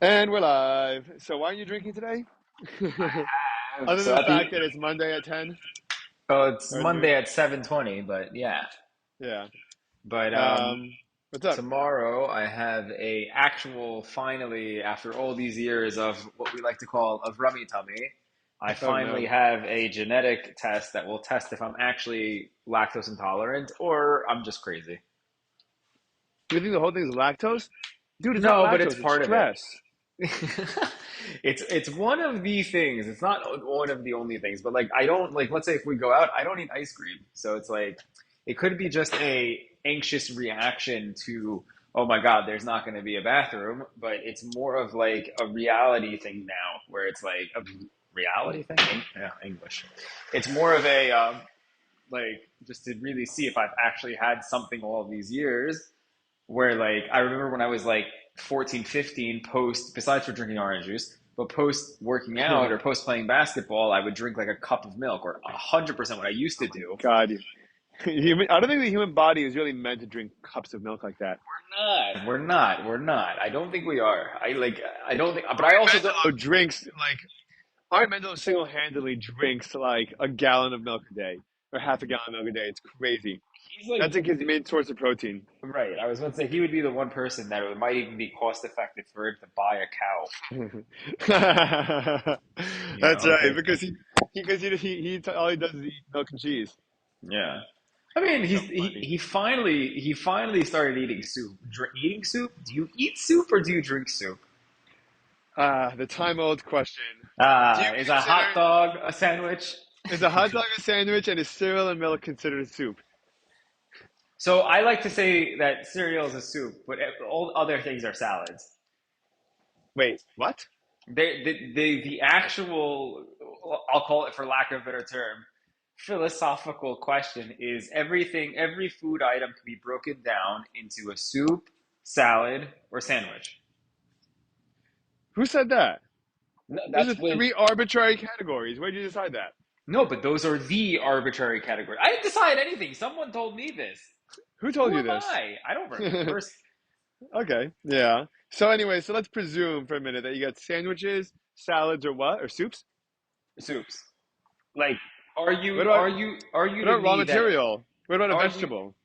And we're live. So why aren't you drinking today? Other So than the at the fact that it's Monday at 10 oh, it's or noon. Monday at 7:20, but yeah. Yeah. But What's up? tomorrow I have a actual finally after all these years of what we like to call a rummy tummy, I Oh finally no. have a genetic test that will test if I'm actually lactose intolerant or I'm just crazy. You think the whole thing is lactose? Dude, it's not No, but it's lactose, it's part of it. stress. It's one of the things. It's not one of the only things, but like I don't like let's say if we go out, I don't eat ice cream. So it's like it could be just a anxious reaction to oh my God, there's not going to be a bathroom, but it's more of like a reality thing now where it's like a reality thing. Yeah, English. It's more of a like just to really see if I've actually had something all of these years where like I remember when I was like 14, 15, post besides for drinking orange juice, but post working out or post playing basketball, I would drink like a cup of milk or 100% what I used to do. God, I don't think the human body is really meant to drink cups of milk like that. We're not. I don't think we are. I don't think, but I Ari also don't. Mendelo drinks like Ari Mendelo single-handedly drinks like a gallon of milk a day or half a gallon of milk a day. It's crazy. He's like, That's like his main source of protein. right. I was going to say he would be the one person that it might even be cost effective for him to buy a cow. You That's know, right, like, because all he does is eat milk and cheese. yeah. I mean, So he funny. he finally started eating soup. Eating soup? Do you eat soup or do you drink soup? The time-old question. Do you Is a hot consider dog a sandwich? is a hot dog a sandwich and is cereal and milk considered a soup? So I like to say that cereal is a soup, but all other things are salads. Wait, what? The actual, I'll call it for lack of a better term, philosophical question is every food item can be broken down into a soup, salad, or sandwich. Who said that? Those are That's when three arbitrary categories. Where did you decide that? no, but those are the arbitrary categories. I didn't decide anything. Someone told me this. Who told Who you am this? I? I don't remember. Okay, yeah. So anyway, so let's presume for a minute that you got sandwiches, salads, or what? Or soups? Soups. Like, What about are you what to about raw me that material? What about a are you? vegetable?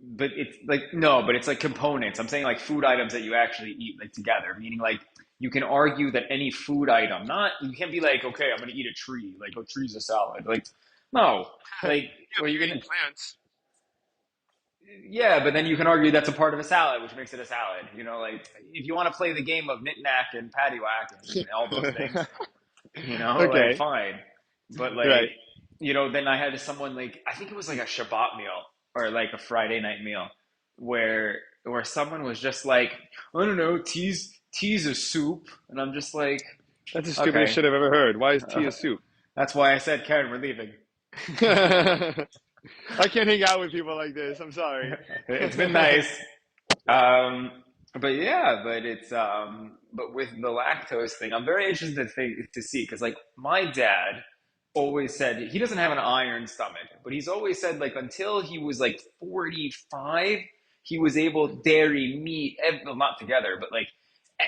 But it's like no, but it's like components. I'm saying like food items that you actually eat like together. Meaning like you can argue that any food item, not you can't be like okay, I'm gonna eat a tree. Like a tree's a salad. Like no, like Yeah, or but you you're can eating plants. yeah, but then you can argue that's a part of a salad, which makes it a salad. You know, like if you want to play the game of knick-knack and paddywhack and all those things, you know, like Okay, fine. But like, right. then I had someone like I think it was like a Shabbat meal or like a Friday night meal where someone was just like, I don't know, tea's a soup, and I'm just like, That's the stupidest okay, shit I've ever heard. Why is tea uh, a soup? that's why I said Karen, we're leaving. I can't hang out with people like this. I'm sorry. It's been nice. Um, but yeah, but it's but with the lactose thing, I'm very interested to see because like my dad always said he doesn't have an iron stomach, but he's always said like until he was like 45, he was able dairy, meat, well, not together, but like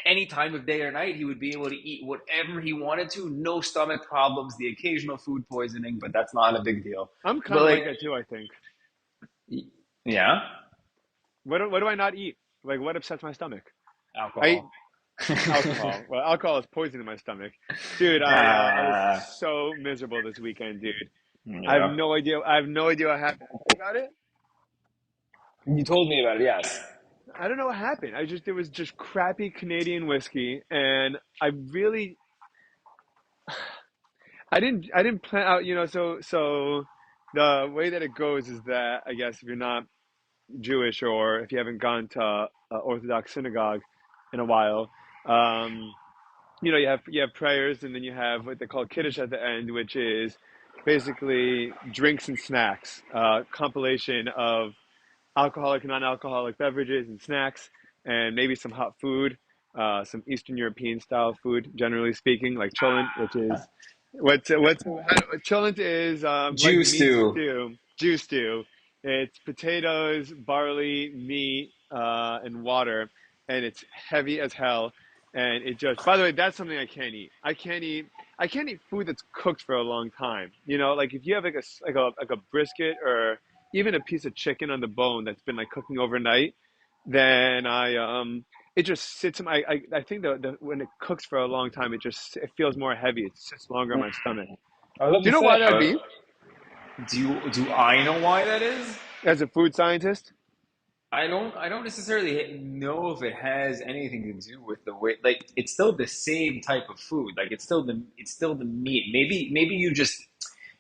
any time of day or night, he would be able to eat whatever he wanted to, no stomach problems, the occasional food poisoning, but that's not a big deal. I'm But kind of like, like that too, I think. yeah, What do I not eat? Like, what upsets my stomach? I eat alcohol. alcohol. Well, alcohol is poison in my stomach. Dude, I was Ah, so miserable this weekend, dude. I have yeah. no idea. I have no idea what happened about it. You told me about it, yes. I don't know what happened. It was just crappy Canadian whiskey, and I didn't plan out, so the way that it goes is that I guess if you're not Jewish or if you haven't gone to Orthodox synagogue in a while, um, you have prayers and then you have what they call kiddush at the end, which is basically drinks and snacks, compilation of alcoholic and non-alcoholic beverages and snacks, and maybe some hot food, some Eastern European style food, generally speaking, like cholent, which is cholent is like Jew meat stew. stew, Jew stew. It's potatoes, barley, meat, and water, and it's heavy as hell. and it just. By the way, that's something I can't eat. I can't eat food that's cooked for a long time. You know, like if you have like like a brisket or even a piece of chicken on the bone that's been like cooking overnight, then it just sits in my. I think the when it cooks for a long time, it feels more heavy. It sits longer in my stomach. I was about Do to you know say, why that'd be? do I know why that is? As a food scientist? I don't necessarily know if it has anything to do with the way, like it's still the same type of food. Like it's still the meat. Maybe you're just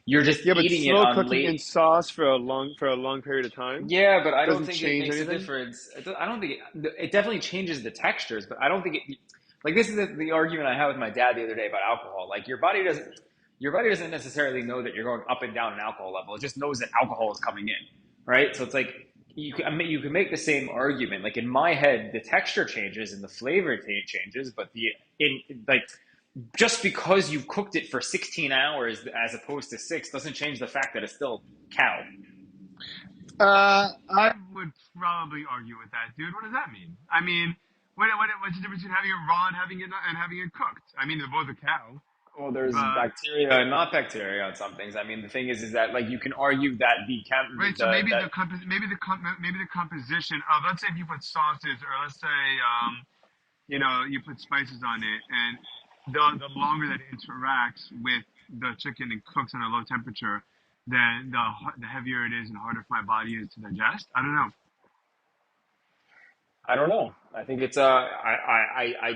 Yeah, but eating it slow on cooking in late. sauce for a long period of time Yeah, but I don't doesn't think it change makes a anything. difference. I don't think it definitely changes the textures, but I don't think it, like this is the argument I had with my dad the other day about alcohol. Like your body doesn't necessarily know that you're going up and down an alcohol level. It just knows that alcohol is coming in, right? So it's like you can make the same argument. Like in my head, the texture changes and the flavor changes, but the in like just because you cooked it for 16 hours as opposed to 6 doesn't change the fact that it's still cow. I would probably argue with that, dude. What does that mean? I mean, what's the difference between having it raw and having it cooked? I mean, they're both a cow, Well, there's but bacteria and not bacteria on some things. I mean, the thing is that like you can argue that right. So the that maybe the composition of, let's say if you put sauces, or let's say you put spices on it, and the longer that it interacts with the chicken and cooks on a low temperature, then the heavier it is and harder for my body is to digest. I don't know. I don't know. I think it's I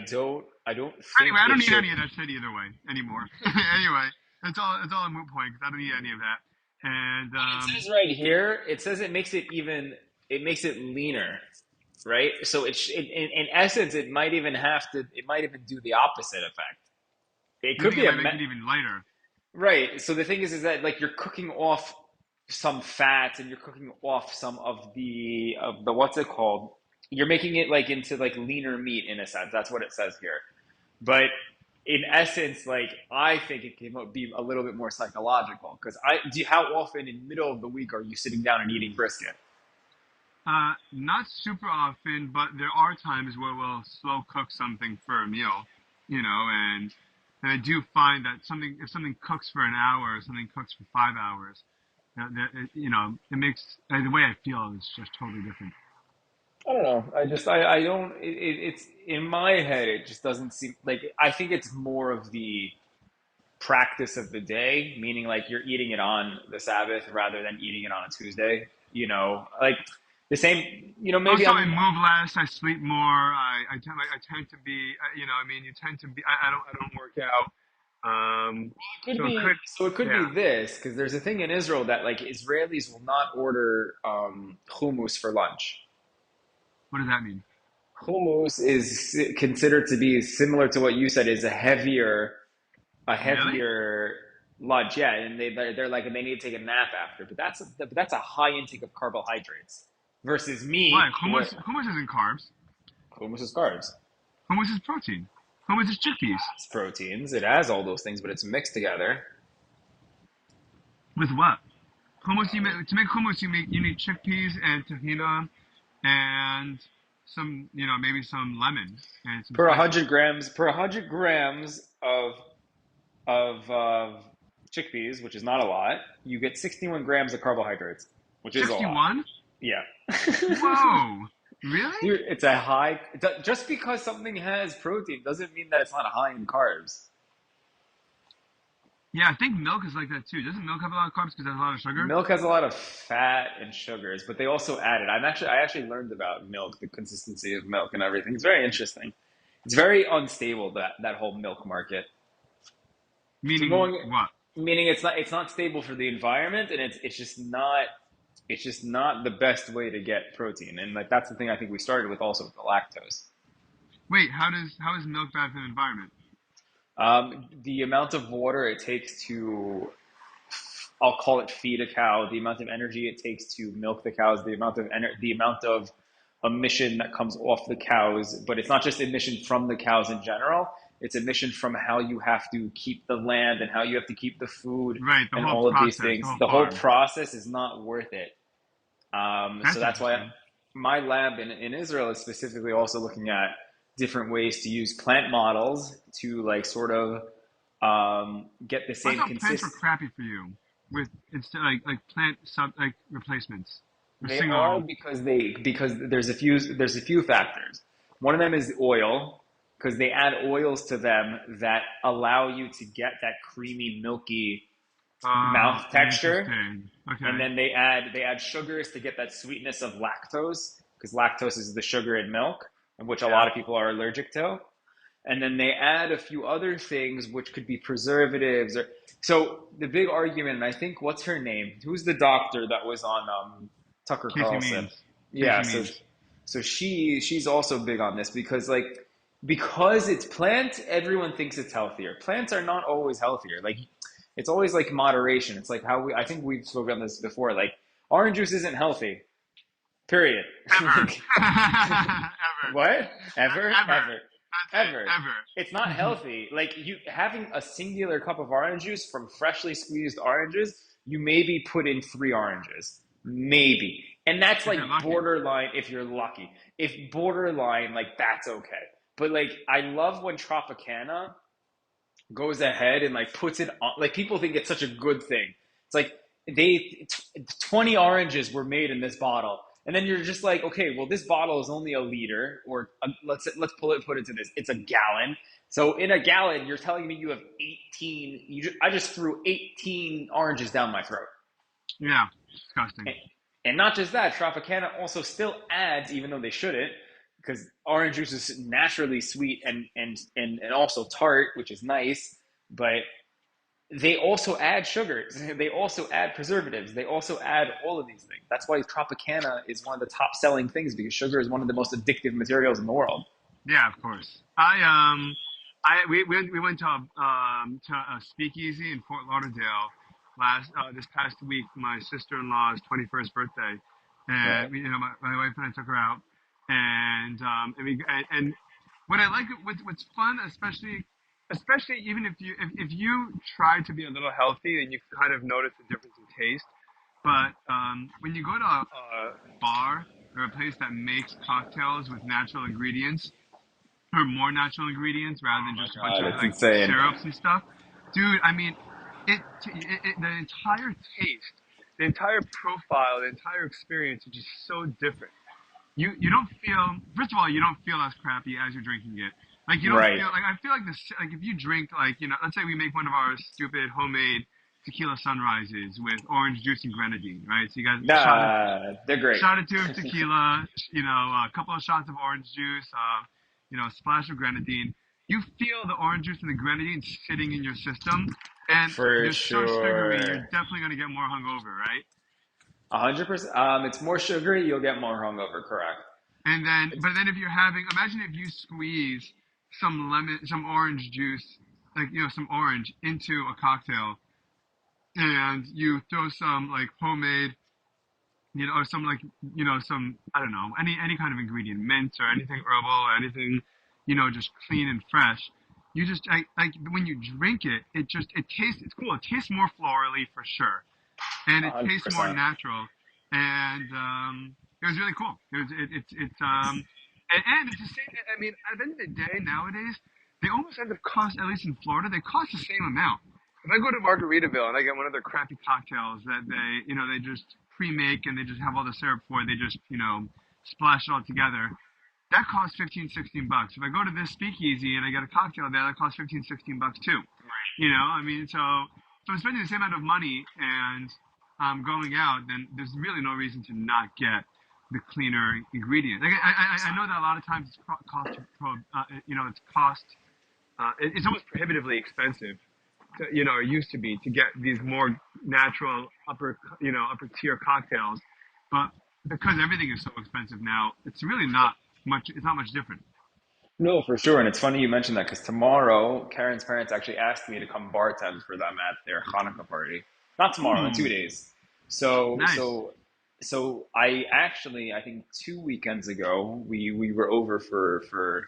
don't Anyway, think I don't it need should. any of that shit either way anymore. Anyway, that's all a moot point because I don't need any of that. And It says right here, it says it makes it leaner, right? So in essence, it might even do the opposite effect. It you could think it be might make it even lighter? right. So the thing is that like you're cooking off some fats and you're cooking off some of the what's it called? You're making it like into like leaner meat in a sense. That's what it says here. But in essence, like I think it can be a little bit more psychological because how often in the middle of the week are you sitting down and eating brisket? Not super often, but there are times where we'll slow cook something for a meal, and I do find that if something cooks for an hour or something cooks for 5 hours, it makes the way I feel is just totally different. I don't know. I don't. It's in my head. It just doesn't seem like. I think it's more of the practice of the day, meaning like you're eating it on the Sabbath rather than eating it on a Tuesday. Like the same. Maybe Also, I I'm. move less, I sleep more. I tend to be, I mean, you tend to be. I don't work out. It could So it could, be. So it could yeah. be this because there's a thing in Israel that like Israelis will not order hummus for lunch. What does that mean? Hummus is considered to be similar to what you said is a Really? heavier lunch. Yeah, and they're like they need to take a nap after, but that's a high intake of carbohydrates versus Why? meat. Hummus isn't carbs. Hummus is carbs. Hummus is protein. Hummus is chickpeas. It's proteins. It has all those things, but it's mixed together. With what? To make hummus, you need chickpeas and tahina and maybe some lemon and some Per spices. 100 grams, of chickpeas, which is not a lot, you get 61 grams of carbohydrates, which is a lot. 61? Yeah. Whoa! Really? Dude, it's a high. Just because something has protein doesn't mean that it's not high in carbs. Yeah, I think milk is like that too. Doesn't milk have a lot of carbs because it has a lot of sugar? Milk has a lot of fat and sugars, but they also add it. I actually learned about milk, the consistency of milk and everything. It's very interesting. It's very unstable that whole milk market. So Meaning going, what? meaning it's not stable for the environment, and it's just not the best way to get protein. And like that's the thing I think we started with also with the lactose. Wait, how is milk bad for the environment? The amount of water it takes to, I'll call it feed a cow, the amount of energy it takes to milk the cows, the amount of emission that comes off the cows, but it's not just emission from the cows in general. It's emission from how you have to keep the land and how you have to keep the food Right, the and whole all of these process, the things. whole The whole farm. process is not worth it. So That's that's why interesting. my lab in Israel is specifically also looking at different ways to use plant models to like sort of get the I same thought plants were consist. crappy for you with instead like plant sub like replacements or They are single. because there's a few factors. One of them is oil because they add oils to them that allow you to get that creamy, milky mouth texture, Interesting. and Okay. then they add sugars to get that sweetness of lactose because lactose is the sugar in milk, which a Yeah. lot of people are allergic to. And then they add a few other things which could be preservatives or so the big argument, and I think what's her name, who's the doctor that was on Tucker Casey Carlson. means. Yeah, Casey so means. so she's also big on this because it's plant, everyone thinks it's healthier. Plants are not always healthier. Like it's always like moderation. It's like how I think we've spoken on this before. Like orange juice isn't healthy. Period. Ever. Like Ever. what? Ever? Ever. Ever. That's it. Ever. It's not Ever. healthy. Like you having a singular cup of orange juice from freshly squeezed oranges, you maybe put in 3 oranges. Maybe. And that's If you're like lucky. borderline if you're lucky. If borderline, like that's okay. But like I love when Tropicana goes ahead and like puts it on like people think it's such a good thing. It's like 20 oranges were made in this bottle. And then you're just like, okay, well, this bottle is only a liter, or let's put it to this. It's a gallon. So in a gallon, you're telling me you have 18. I just threw 18 oranges down my throat. Yeah. Disgusting. And, and not just that, Tropicana also still adds, even though they shouldn't, because orange juice is naturally sweet and also tart, which is nice. But they also add sugars. They also add preservatives. They also add all of these things. That's why Tropicana is one of the top selling things because sugar is one of the most addictive materials in the world. Yeah, of course. We went to a speakeasy in Fort Lauderdale this past week. My sister-in-law's 21st birthday, Right. and my wife and I took her out, and what I like what's fun, especially even if you try to be a little healthy, then you kind of notice the difference in taste. But when you go to a bar or a place that makes cocktails with natural ingredients or more natural ingredients rather Oh than my just a bunch God, of it's like insane. syrups and stuff, dude. I mean, the entire taste, the entire profile, the entire experience is just so different. You don't feel, first of all, you don't feel as crappy as you're drinking it. Like you don't Right. feel like, I feel like this, like if you drink, like, let's say we make one of our stupid homemade tequila sunrises with orange juice and grenadine, right? So you guys Nah, they're great. shot a tube of tequila, a couple of shots of orange juice, a splash of grenadine. You feel the orange juice and the grenadine sitting in your system, and For they're so sugary, you're sure. definitely gonna get more hungover, right? 100%. It's more sugary, you'll get more hungover, correct. But then if you're imagine if you squeeze some orange juice, like some orange into a cocktail, and you throw some like homemade, or some like, some, I don't know, any kind of ingredient, mint or anything herbal or anything, just clean and fresh. You just like when you drink it, it's cool. It tastes more florally for sure, and it tastes more 100%. natural, and it was really cool. And it's the same. I mean, at the end of the day, nowadays they almost end up cost, at least in Florida, they cost the same amount. If I go to Margaritaville and I get one of their crappy cocktails that they just pre-make and they just have all the syrup for it, they just splash it all together. That costs 15, $16. If I go to this speakeasy and I get a cocktail there, that costs 15, $16 too. I mean, so I'm spending the same amount of money and going out, then there's really no reason to not get the cleaner ingredient. Like I know that a lot of times it's it's cost. It's almost prohibitively expensive. It used to be to get these more natural upper tier cocktails, but because everything is so expensive now, it's really not much. It's not much different. No, for sure. And it's funny you mentioned that because tomorrow, Karen's parents actually asked me to come bartend for them at their Hanukkah party. Not tomorrow, in Ooh, 2 days. So, nice. so, so I think 2 weekends ago, we were over for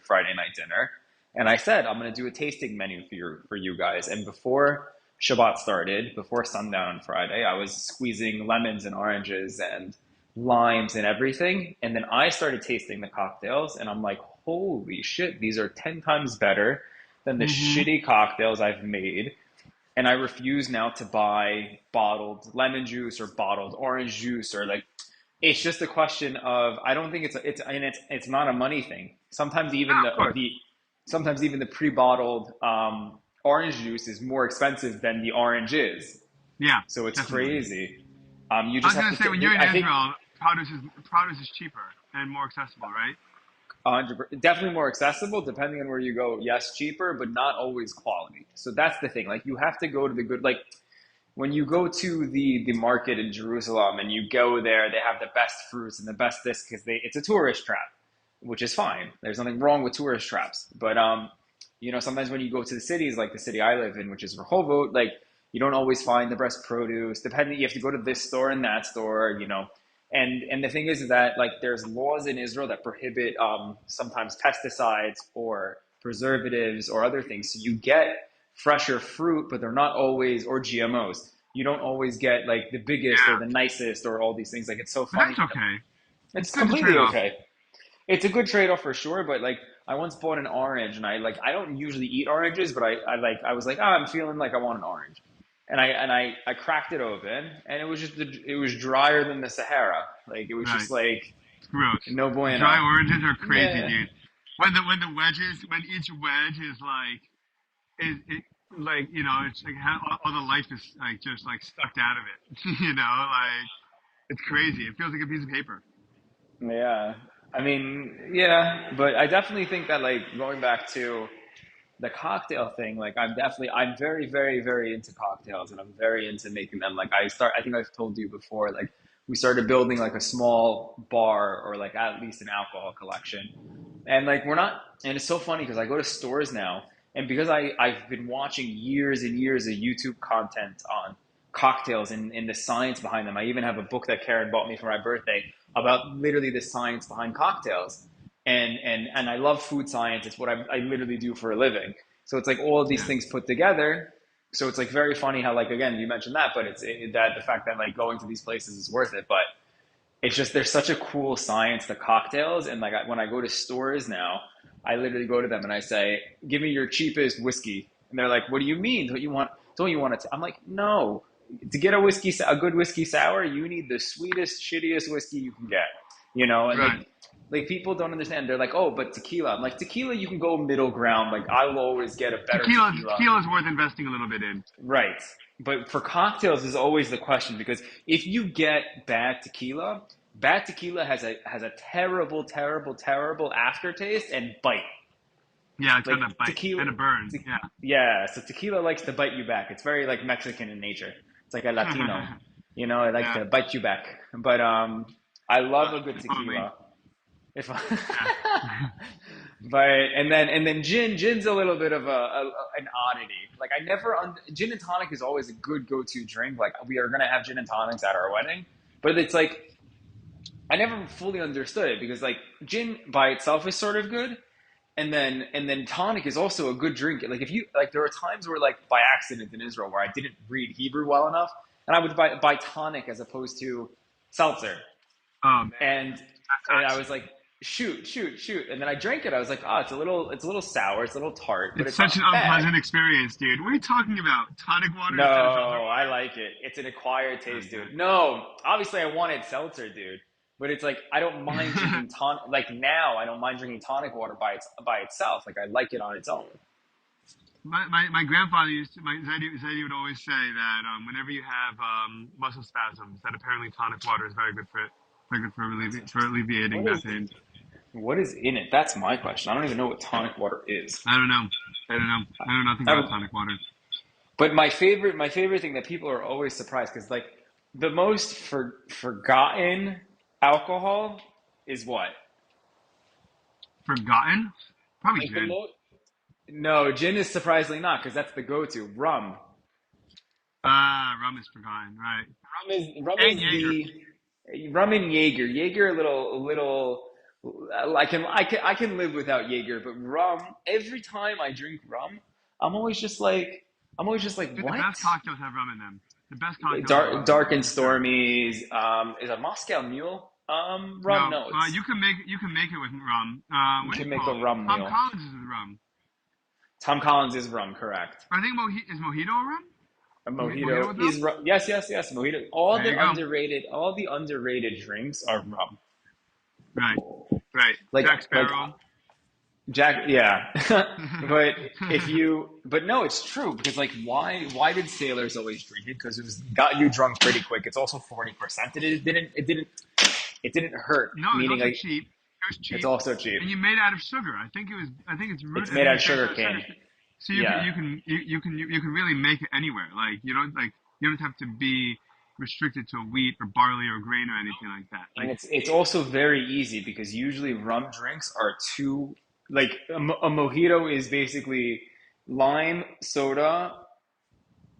Friday night dinner, and I said I'm going to do a tasting menu for you guys. And before Shabbat started, before sundown on Friday, I was squeezing lemons and oranges and limes and everything. And then I started tasting the cocktails, and I'm like, holy shit, these are 10 times better than the Mm-hmm. shitty cocktails I've made. And I refuse now to buy bottled lemon juice or bottled orange juice or like it's just a question of I don't think it's not a money thing. Sometimes even Yeah, of course. the pre-bottled orange juice is more expensive than the orange is. Yeah, So it's definitely. crazy. You I just was have gonna to say when you're in I think Israel, produce is cheaper and more accessible, right? 100 definitely more accessible depending on where you go. Yes, cheaper, but not always quality. So that's the thing. Like you have to go to the good. Like when you go to the market in Jerusalem and you go there, they have the best fruits and the best this because they it's a tourist trap, which is fine. There's nothing wrong with tourist traps, but sometimes when you go to the cities like the city I live in, which is Rehovot, like you don't always find the best produce. Depending, you have to go to this store and that store, and the thing is that like there's laws in Israel that prohibit sometimes pesticides or preservatives or other things. So you get fresher fruit, but they're not always or GMOs. You don't always get like the biggest or Yeah, the nicest or all these things. Like it's so but funny that's that okay. It's it's good to completely trade off. okay. It's a good trade off for sure, but like I once bought an orange and I don't usually eat oranges, but I was like, oh, I'm feeling like I want an orange. And I cracked it open and it was drier than the Sahara. Like it was Right. just like It's gross. no Dry bueno. oranges are crazy, Yeah. dude. When each wedge is like is it like it's like all the life is like just like sucked out of it. Like it's crazy. It feels like a piece of paper. Yeah. I mean, yeah, but I definitely think that like going back to the cocktail thing, like I'm very, very, very into cocktails and I'm very into making them. I think I've told you before, like we started building like a small bar or like at least an alcohol collection. And like we're not, and it's so funny because I go to stores now, and because I've been watching years and years of YouTube content on cocktails and the science behind them. I even have a book that Karen bought me for my birthday about literally the science behind cocktails. And I love food science. It's what I literally do for a living. So it's like all of these Yeah. things put together. So it's like very funny how like again you mentioned that, but that the fact that like going to these places is worth it. But it's just there's such a cool science to cocktails, and like when I go to stores now, I literally go to them and I say, "Give me your cheapest whiskey," and they're like, "What do you mean? Don't you want? Don't you want it?" I'm like, "No, to get a good whiskey sour, you need the sweetest, shittiest whiskey you can get." And Right. like people don't understand. They're like, "Oh, but tequila." I'm like, "Tequila, you can go middle ground. Like I will always get a better tequila." Tequila is worth investing a little bit in. Right. But for cocktails is always the question because if you get bad tequila has a terrible, terrible, terrible aftertaste and bite. Yeah, it's got Like that bite tequila, and a burn. te- Yeah. yeah. So tequila likes to bite you back. It's very like Mexican in nature. It's like a Latino. It likes Yeah. to bite you back. But I love a good Totally. tequila. If Yeah. but and then gin's a little bit of an oddity. Like I never gin and tonic is always a good go-to drink. Like we are gonna have gin and tonics at our wedding, but it's like I never fully understood it because like gin by itself is sort of good, and then tonic is also a good drink. Like if you like, there are times where like by accident in Israel where I didn't read Hebrew well enough, and I would buy tonic as opposed to seltzer, Oh man, and that and I sucks. was like, shoot, and then I drank it. I was like, oh, it's a little sour, it's a little tart, but It's it's such an not bad. unpleasant experience, dude. What are you talking about? Tonic water No, instead of filter I water? like it. It's an acquired Oh, taste, dude. No, obviously I wanted seltzer, dude. But it's like I don't mind God. drinking tonic. Like now, I don't mind drinking tonic water by itself. Like I like it on its own. My grandfather said he would always say that whenever you have muscle spasms, that apparently tonic water is very good for for alleviating What that is pain. what is in it? That's my question. I don't even know what tonic water is. I don't know. I don't know. I know nothing about I, tonic water. but my favorite thing that people are always surprised because like the most forgotten alcohol is what? Forgotten? Probably Like the gin. most. No, gin is surprisingly not because that's the go-to. Rum. Ah, rum is forgotten, right? Rum And is Jaeger. the rum and Jaeger. Jaeger a little. I can live without Jaeger, but rum. Every time I drink rum, I'm always just like Dude, the what? best cocktails have rum in them. The best cocktails have Dark rum in them, dark and for sure. stormy. Is a Moscow Mule. Rum, No, no, it's you can make it with rum. you What do can you make call a it? rum Tom meal. Collins is rum. Tom Collins is rum, correct? I think is mojito a rum? A Mojito mojito with rum? is rum. Yes, yes, yes. Mojito. There you go. All the underrated drinks are rum. Right, right. Like, Jack like Sparrow. Jack. Yeah, but but no, it's true because like, why did sailors always drink it? Because it was got you drunk pretty quick. It's also 40%. It didn't hurt. No, it was Meaning also like, cheap. It was it's cheap, also cheap. and you made it out of sugar. I think it was. I think it's root. It's I made think out of it's based sugar on sugar. cane. So Yeah. you can really make it anywhere. Like you don't have to be restricted to wheat or barley or grain or anything like that. And Like it's also very easy because usually rum drinks are too like a mojito is basically lime, soda,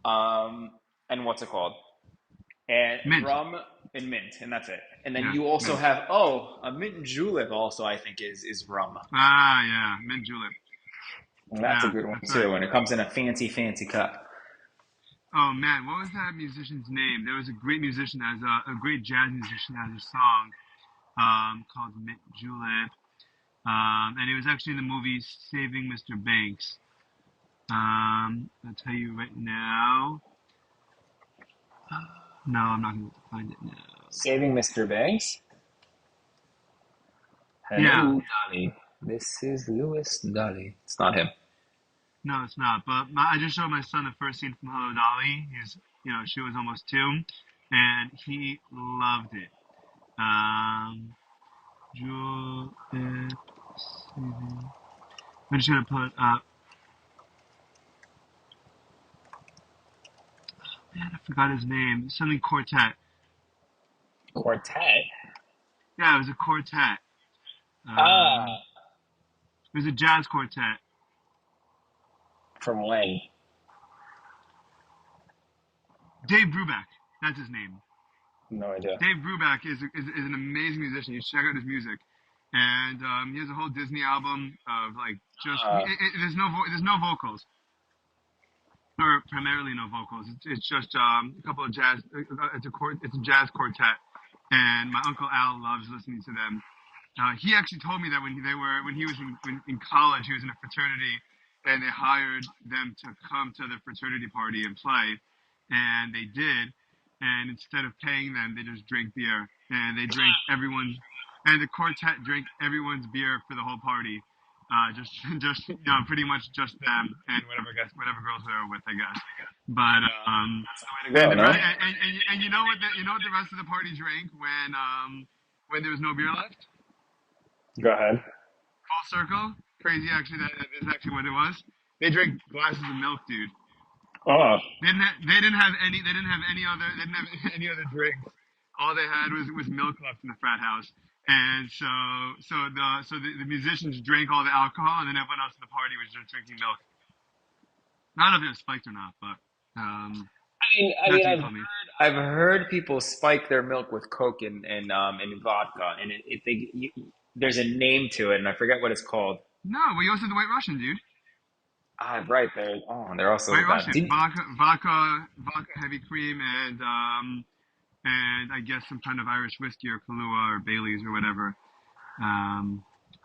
and what's it called? And mint. rum and mint, and that's it. And then Yeah, you also mint. have a mint julep also I think is rum. Ah, yeah, mint julep. And that's a Yeah, good one that's right. too, and it comes in a fancy cup. Oh man, what was that musician's name? There was a great musician that has a great jazz musician that has a song called Mint Julep. And it was actually in the movie Saving Mr. Banks. I'll tell you right now. No, I'm not going to find it now. Saving Mr. Banks. Yeah, Hello, Dolly. This is Louis Dolly. It's not him. no, it's not. But I just showed my son the first scene from Hello Dolly. She was almost 2, and he loved it. Um, Julep. I'm just gonna put up. Man, I forgot his name. Something quartet. Quartet. Yeah, it was a quartet. Um, Ah, it was a jazz quartet. from when? Dave Brubeck. That's his name. No idea. Dave Brubeck is an amazing musician. You should check out his music. And he has a whole Disney album of like just Uh, there's no vocals or primarily no vocals. It's just a couple of jazz. It's a jazz quartet, and my uncle Al loves listening to them. He actually told me that when he was in college, he was in a fraternity, and they hired them to come to the fraternity party and play, and they did. And instead of paying them, they just drank beer, and they drank everyone's, and the quartet drank everyone's beer for the whole party. Just pretty much just them and whatever girls they were with, I guess. But way to go, no? and you know what the rest of the party drank when there was no beer left? Go ahead. Full circle. Crazy, actually. That is actually what it was. They drank glasses of milk, dude. Oh, They didn't have any. They didn't have any other. They didn't have any other drinks. All they had was milk left in the frat house. And the musicians drank all the alcohol, and then everyone else in the party was just drinking milk. I don't know if it was spiked or not, but I that's mean, what he told me. I've heard people spike their milk with Coke and vodka, and there's a name to it, and I forget what it's called. No, we also had the White Russian, dude. Ah, right there. Oh, they're also White that. Russian, vodka, heavy cream, and I guess some kind of Irish whiskey or Kahlua or Bailey's or whatever. I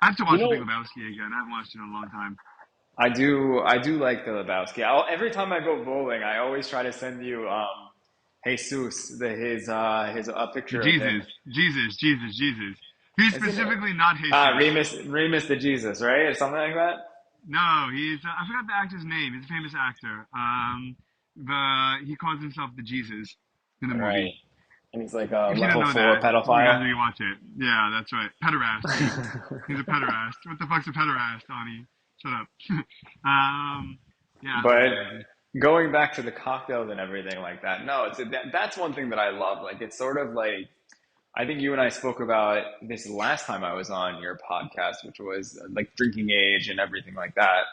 have to You watch The Big know, Lebowski again. I haven't watched it in a long time. I do like the Lebowski. Every time I go bowling, I always try to send you Jesus, his a The picture of him. Jesus. He's Isn't it? specifically not Jesus. Remus the Jesus, right? Or something like that. No, he's I forgot the actor's name. He's a famous actor. He calls himself the Jesus in the movie. Right. And he's like a If you don't level know 4 that, you guys pedophile. rewatch it. Yeah, that's right. Pederast, dude. He's a pederast. What the fuck's a pederast, Donnie? Shut up. Yeah, that's But crazy. going back to the cocktails and everything like that, no, that's one thing that I love. Like, it's sort of like, I think you and I spoke about this last time I was on your podcast, which was like drinking age and everything like that.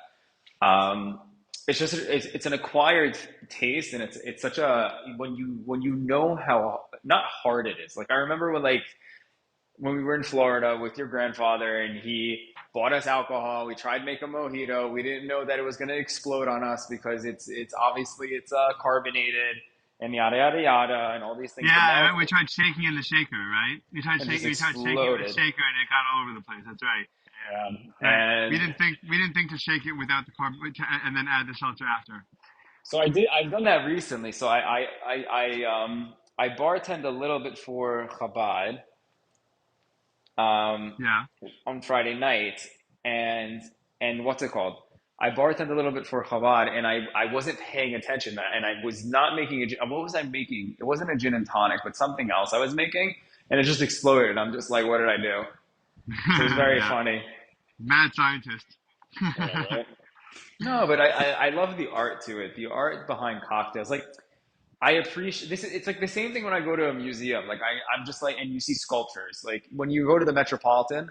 Um, it's an acquired taste, and it's such a when you know how not hard it is. Like, I remember when we were in Florida with your grandfather and he bought us alcohol. We tried to make a mojito. We didn't know that it was going to explode on us because it's obviously it's carbonated and yada yada yada and all these things. But Yeah, now right, we tried shaking in the shaker, right? it just We tried shaking in the exploded. shaker, and it got all over the place. That's right. Right. And We didn't think to shake it without the carb and then add the seltzer after. so I did. I've done that recently. So I bartend a little bit for Chabad um, Yeah. on Friday night, and what's it called? I bartend a little bit for Chabad, and I wasn't paying attention, and I was not making what was I making? It wasn't a gin and tonic, but something else I was making, and it just exploded. I'm just like, what did I do? So it was very Yeah. funny. Mad scientist. Yeah, right. No, but I love the art to it. The art behind cocktails. Like I appreciate this. It's like the same thing when I go to a museum. Like I'm just like, and you see sculptures. Like when you go to the Metropolitan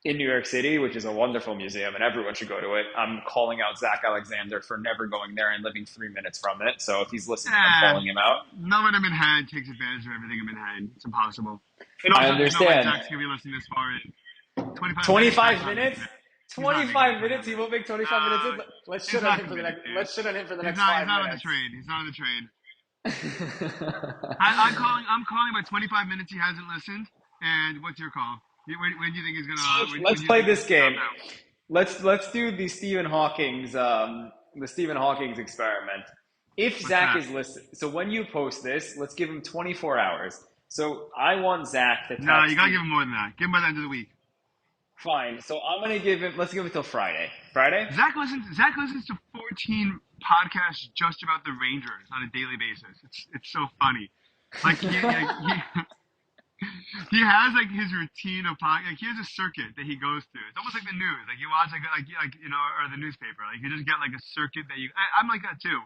in New York City, which is a wonderful museum, and everyone should go to it. I'm calling out Zach Alexander for never going there and living 3 minutes from it. So if he's listening, I'm calling him out. No one in Manhattan takes advantage of everything in Manhattan. It's impossible. And I also, there's no way understand. Jack's gonna be listening this far in. 25 minutes. Jack's 25 not making minutes. it. He's not making it 25 25 minutes. He minutes. won't make 25 minutes. No, Let's he's shit on not him for the committed, next. dude. Let's shit on him for the He's next not. five He's not on the minutes. train. He's not on the train. Let's I'm calling about 25 minutes. He hasn't listened. And what's your call? When do you think he's gonna? When do you play think he's this gonna drop game. out? Let's do the Stephen Hawking's experiment. If What's Zach that? is listening, so when you post this, let's give him 24 hours. So I want Zach to No, you text gotta me. give him more than that. Give him by the end of the week. Fine. So I'm gonna give him. Let's give it till Friday. Friday. Zach listens to 14 podcasts just about the Rangers on a daily basis. It's so funny. Like he has like his routine of like he has a circuit that he goes through. It's almost like the news. Like you watch like you know or the newspaper. Like you just get like a circuit that you. I'm like that too.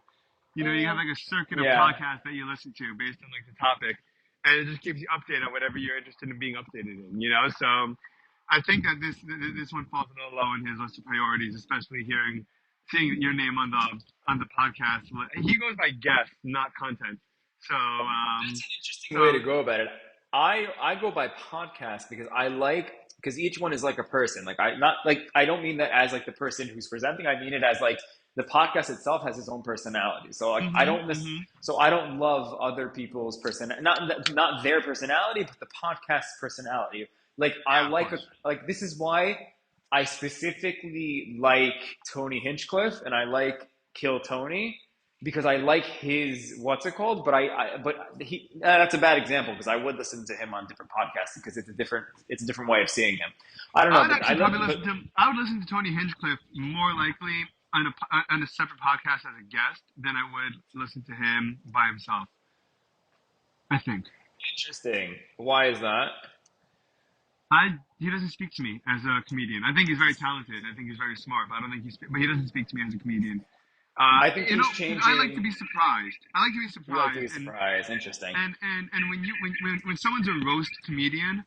You know, you have like a circuit of Yeah. podcasts that you listen to based on like the topic, and it just keeps you updated on whatever you're interested in being updated in. You know, so I think that this one falls a little low on his list of priorities, especially seeing your name on the podcast. He goes by guest, not content. So That's an interesting so way to go about it. I go by podcast because I like because each one is like a person. Like I don't mean that as like the person who's presenting. I mean it as like the podcast itself has its own personality. So like I hmm don't so I don't love other people's not their personality, but the podcast personality. Like I yeah, of like course. like this is why I specifically like Tony Hinchcliffe and I like Kill Tony because I like his what's it called? But he that's a bad example because I would listen to him on different podcasts because it's a different way of seeing him. I don't I know, would but I actually love probably but listen to. I would listen to Tony Hinchcliffe more likely on a separate podcast as a guest than I would listen to him by himself. I think. interesting. Why is that? He doesn't speak to me as a comedian. I think he's very talented. I think he's very smart, but I don't think but he doesn't speak to me as a comedian. I think You he's know, I like to changing. be surprised. I like to be You like to be surprised, surprised. Interesting. and when someone's a roast comedian,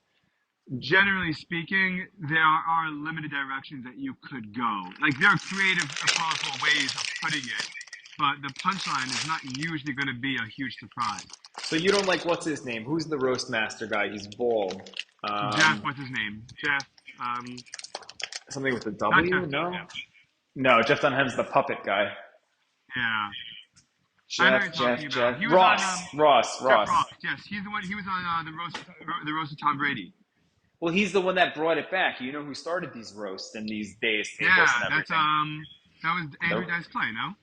generally speaking, there are limited directions that you could go. Like there are creative, colorful ways of putting it, but the punchline is not usually going to be a huge surprise. So you don't like what's his name? Who's the roast master guy? He's bald. Jeff, what's his name? Jeff, Something with a not W? Jeff No. Dunham. No, Jeff Dunham's the puppet guy. Yeah, I know what you're talking about. He was on Jeff Ross. Ross. Yes, he's the one. He was on the roast of Tom Brady. Well, he's the one that brought it back. You know who started these roasts and these days tables Yeah, and that's everything? that was Andrew The, Dice Clay. No,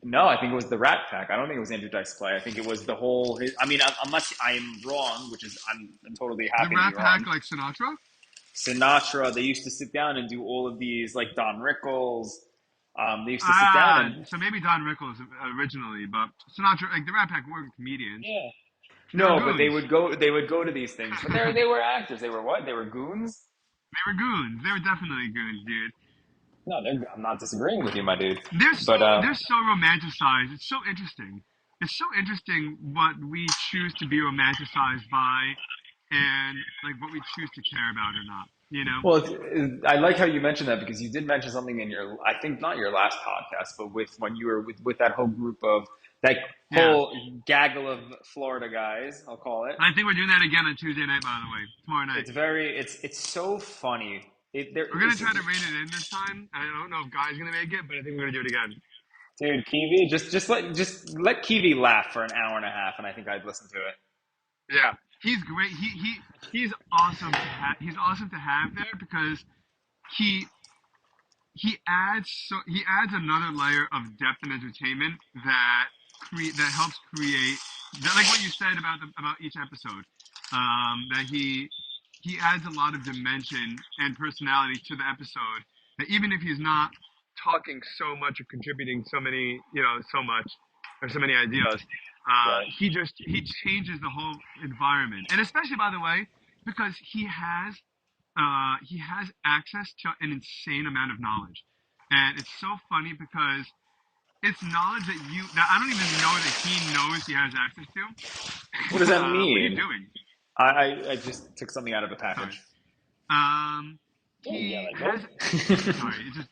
no, I think it was the Rat Pack. I don't think it was Andrew Dice Clay. I think it was the whole. I mean, unless I am wrong, which is I'm totally the happy to be Rat Pack wrong. like Sinatra. Sinatra, they used to sit down and do all of these, like Don Rickles. They used to sit down and So maybe Don Rickles originally, but Sinatra, like the Rat Pack weren't comedians. yeah. They were No, but goons. they would go to these things. But they were actors. They were what? They were goons. They were goons. They were definitely goons, dude. No, I'm not disagreeing with you, my dude. They're But they're so romanticized. It's so interesting. It's so interesting what we choose to be romanticized by, and like what we choose to care about or not. You know? well, I like how you mentioned that because you did mention something in your, I think not your last podcast, but with when you were with that whole group of that Yeah. whole gaggle of Florida guys, I'll call it. I think we're doing that again on Tuesday night. By the way, tomorrow night. It's so funny. We're gonna try to rein it in this time. I don't know if Guy's gonna make it, but I think we're gonna do it again. Dude, Kiwi, just let Kiwi laugh for an hour and a half, and I think I'd listen to it. Yeah, he's great. He's awesome to have. He's awesome to have there because he he adds another layer of depth and entertainment that helps create that, like what you said about each episode, that he adds a lot of dimension and personality to the episode, that even if he's not talking so much or contributing so many, so much or so many ideas, Right. he changes the whole environment. And especially, by the way, because he has access to an insane amount of knowledge, and it's so funny because it's knowledge that I don't even know that he knows he has access to. What does that What are you mean? doing? I just took something out of a Sorry. package. Don't yell He at has. me. Sorry, it just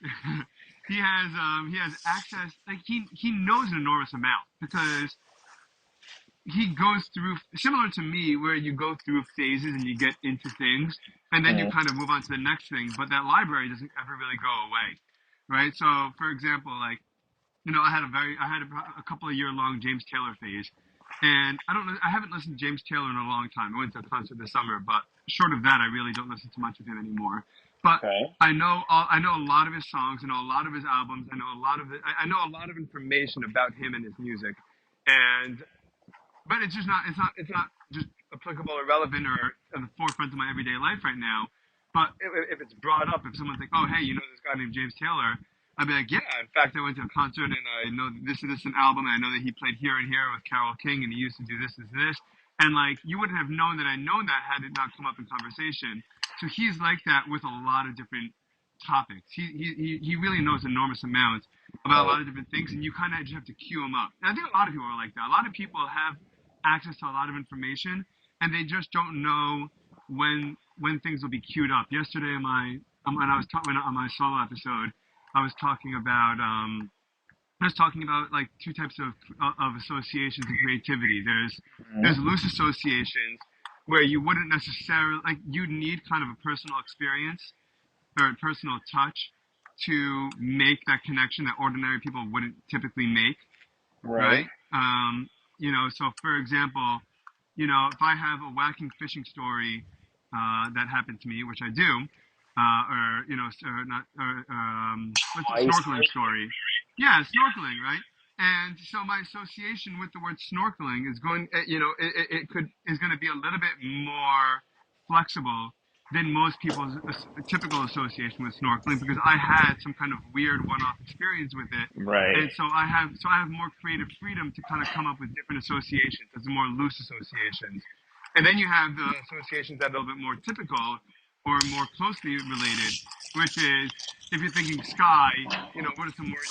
he has access. Like he knows an enormous amount because he goes through, similar to me, where you go through phases and you get into things and then you Mm, kind of move on to the next thing, but that library doesn't ever really go away, right? So for example, like, I had a couple of year long James Taylor phase, and I haven't listened to James Taylor in a long time. I went to a concert this summer, but short of that, I really don't listen to much of him anymore. But okay. I know a lot of his songs, I know a lot of his albums, I know a lot of information about him and his music, and but it's not just applicable or relevant or at the forefront of my everyday life right now. But if it's brought up, if someone's like, oh hey, you know this guy named James Taylor, I'd be like, yeah. In fact, I went to a concert and I know this and this an album, and I know that he played here and here with Carole King, and he used to do this and this. And like, you wouldn't have known that I known that had it not come up in conversation. So he's like that with a lot of different topics. He really knows enormous amounts about a Right. lot of different things, and you kind of just have to cue him up. And I think a lot of people are like that. A lot of people have access to a lot of information, and they just don't know when things will be queued up. Yesterday, when I was talking on my solo episode, I was talking about like two types of associations and creativity. There's Mm, loose associations where you wouldn't necessarily, like, you'd need kind of a personal experience or a personal touch to make that connection that ordinary people wouldn't typically make, right. right? So for example, if I have a whacking fishing story that happened to me, which I do, or or not, or what's a Why snorkeling story? story? Yeah, snorkeling, right? And so my association with the word snorkeling is going, is going to be a little bit more flexible than most people's typical association with snorkeling because I had some kind of weird one-off experience with it, Right. and so I have more creative freedom to kind of come up with different associations, as more loose associations, and then you have the associations that are a little bit more typical or more closely related, which is if you're thinking sky, what are some words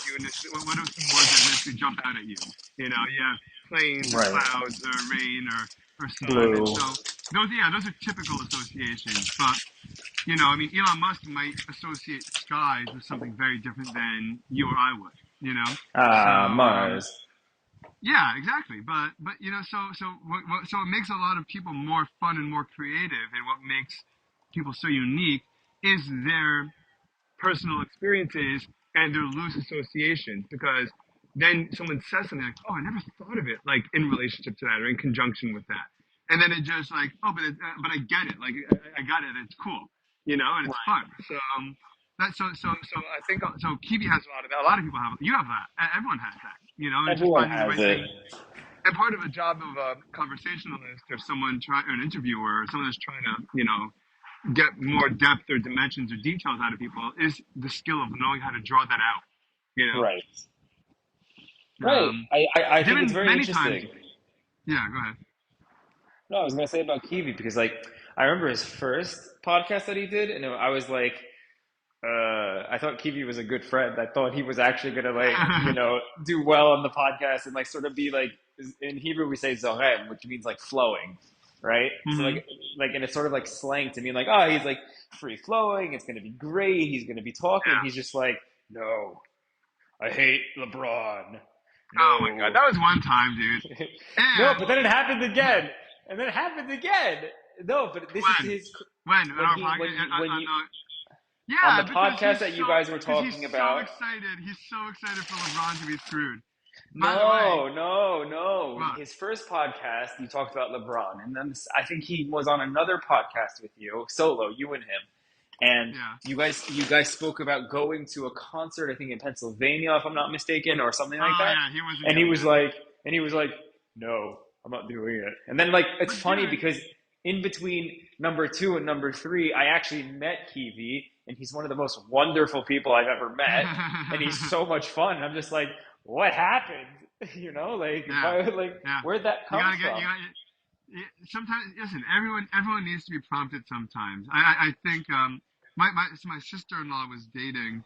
what are some words that initially jump out at you? You have planes or Right. clouds or rain or sun, and Blue. so those are typical associations. But I mean, Elon Musk might associate skies with something very different than you or I would. So Ah, Mars. yeah, exactly. But so it makes a lot of people more fun and more creative, and what makes people so unique is their personal experiences and their loose associations, because then someone says something like, "Oh, I never thought of it like in relationship to that or in conjunction with that," and then it just like, "Oh, but I get it. Like I got it. It's cool, and it's fun." So so I think so. Kiwi has a lot of that. A lot of people have. You have that. Everyone has that. And it's just Everyone finding the has right it. thing. And part of a job of a conversationalist or or an interviewer or someone that's trying to get more depth or dimensions or details out of people is the skill of knowing how to draw that out. You Right. know, Right. I think it's given very many times. interesting. Yeah, go ahead. No, I was gonna say about Kiwi because like I remember his first podcast that he did, and I was like, I thought Kiwi was a good friend. I thought he was actually gonna like do well on the podcast and like sort of be like in Hebrew we say zorem, which means like flowing, right? So Hmm. like and it's sort of like slang to mean like oh he's like free flowing. It's gonna be great. He's gonna be talking. Yeah. He's just like no, I hate LeBron. Oh my God, No. that was one time, dude. No, And but then it happened again, and then it happened again. No, but this is when his when in when our he podcast, when you on the On the Yeah, because podcast that you guys were talking about. he's so excited for LeBron to be screwed. By the way, No, no, no. well, His first podcast, you talked about LeBron, and then I think he was on another podcast with you, solo, you and him, and yeah. you guys spoke about going to a concert, I think in Pennsylvania, if I'm not mistaken, or something like Oh that. yeah, he wasn't And he doing was it. like, and he was like, no, I'm not doing it. And then like, it's But funny dude, because in between number two and number three, I actually met Kiwi, and he's one of the most wonderful people I've ever met, and he's so much fun. And I'm just like, what happened? Like, yeah, why, like, yeah. where'd that You come gotta get you from? got. Sometimes, listen. Everyone needs to be prompted. Sometimes. I think my sister-in-law was dating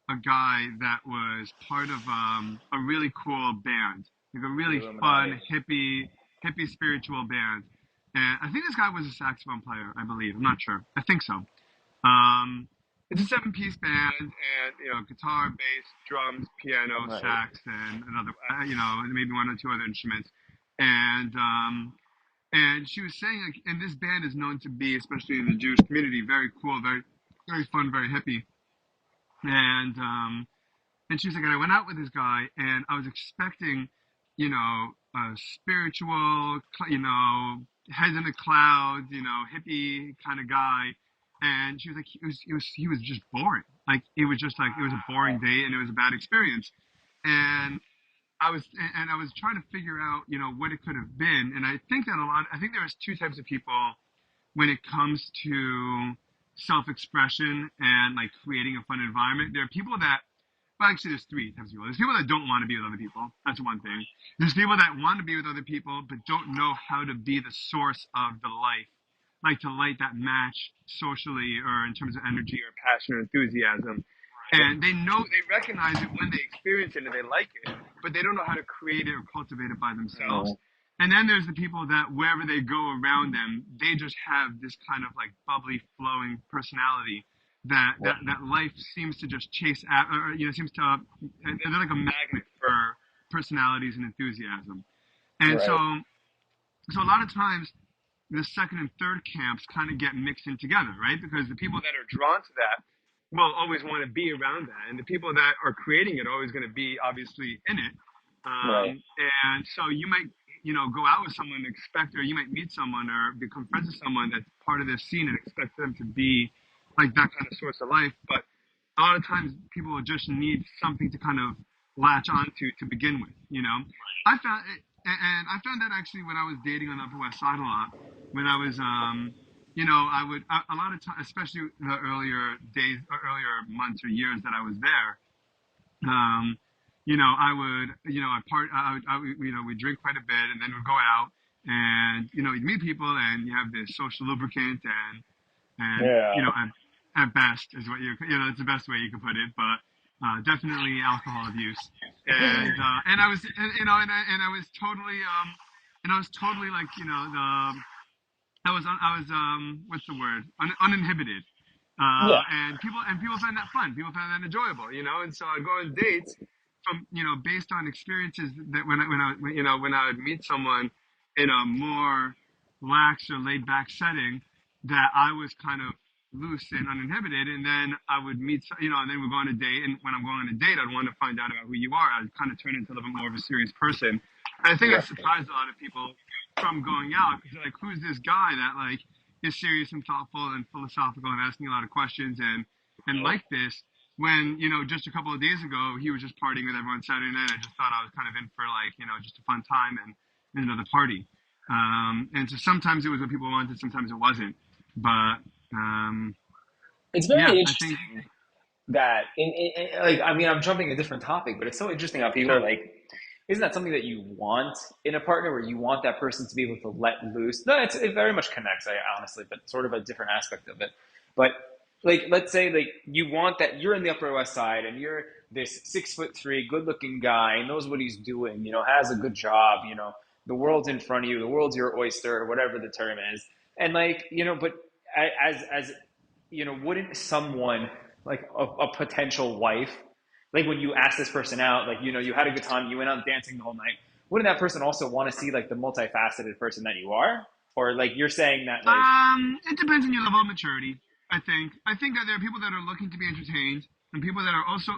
a guy that was part of a really cool band, like a The really Illuminati. fun hippie spiritual band. And I think this guy was a saxophone player. I believe. I'm not sure. I think so. Um, it's a seven-piece band, and guitar, bass, drums, piano, Right. sax, and another, maybe one or two other instruments. And she was saying, like, and this band is known to be, especially in the Jewish community, very cool, very very fun, very hippie. And she was like, and I went out with this guy, and I was expecting, a spiritual, head in the clouds, hippie kind of guy. And she was like, he was just boring. Like it was just like it was a boring date, and it was a bad experience. And I was trying to figure out, what it could have been. And I think there's two types of people when it comes to self-expression and like creating a fun environment. There are people that, well, actually, there's three types of people. There's people that don't want to be with other people. That's one thing. There's people that want to be with other people but don't know how to be the source of the life, like to light that match socially or in terms of energy or passion or enthusiasm. And they recognize it when they experience it and they like it, but they don't know how to create it or cultivate it by themselves. Mm, And then there's the people that wherever they go around them, they just have this kind of like bubbly, flowing personality that life seems to just chase at, or seems to. They're like a magnet for personalities and enthusiasm. And right. so a lot of times the second and third camps kind of get mixed in together, right? Because the people that are drawn to that will always want to be around that, and the people that are creating it are always going to be obviously in it. Right. And so you might, go out with someone and expect, or you might meet someone or become friends with someone that's part of this scene and expect them to be like that kind of source of life. But a lot of times people will just need something to kind of latch onto to begin with. I found it, and I found that actually when I was dating on the Upper West Side a lot. When I was, I would a lot of times, especially the earlier days, or earlier months or years that I was there. I would, we drink quite a bit, and then we'd go out, and you'd meet people, and you have this social lubricant, and Yeah. at best is what it's the best way you could put it, but definitely alcohol abuse, and I was, and I was totally, and I was totally like, I was what's the word? Uninhibited. Yeah. And people find that fun. People find that enjoyable, And so I go on dates from based on experiences that when I would meet someone in a more lax or laid back setting, that I was kind of loose and uninhibited, and then I would meet and then we'd go on a date, and when I'm going on a date, I'd want to find out about who you are. I'd kind of turn into a little bit more of a serious person. And I think I Right. surprised a lot of people from going out because they're like, who's this guy that like is serious and thoughtful and philosophical and asking a lot of questions and like this when just a couple of days ago he was just partying with everyone Saturday night. I just thought I was kind of in for like just a fun time and another party. And so sometimes it was what people wanted, sometimes it wasn't. But It's yeah, very I think interesting that like, I mean, I'm jumping a different topic, but it's so interesting how people sure. like, isn't that something that you want in a partner, where you want that person to be able to let loose? No, it very much connects, I honestly, but sort of a different aspect of it. But like, let's say like you want that, you're in the Upper West Side and you're this 6'3", good looking guy, knows what he's doing, has a good job, the world's in front of you, the world's your oyster, or whatever the term is. And like, but as wouldn't someone like a potential wife, like when you ask this person out, like, you had a good time, you went out dancing the whole night, wouldn't that person also want to see like the multifaceted person that you are? Or like you're saying that like, It depends on your level of maturity. I think that there are people that are looking to be entertained, and people are also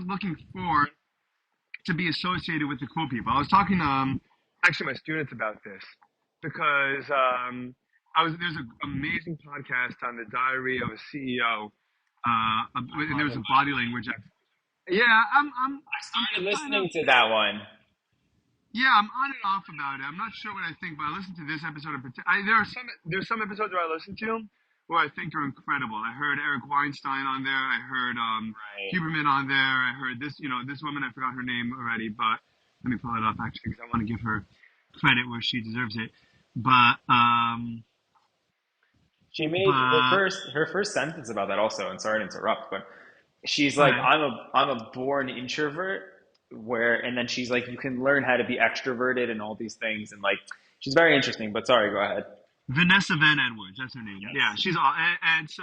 looking for to be associated with the cool people. I was talking to actually my students about this because there's an amazing podcast on the Diary of a CEO, and there's a body language. Yeah, I I'm started kind of listening to that one. yeah, I'm on and off about it. I'm not sure what I think, but I listened to this episode in particular. There's some episodes where I listen to where I think are incredible. I heard Eric Weinstein on there. I heard Right. Huberman on there. I heard this woman. I forgot her name already, but let me pull it up actually because I want to give her credit where she deserves it. But She made but her first sentence about that also, and sorry to interrupt, but she's like, okay. I'm a born introvert, where and then she's like, you can learn how to be extroverted and all these things, and like she's very interesting. But sorry, go ahead. Vanessa Van Edwards, that's her name. Yeah, Yes. she's all, and so,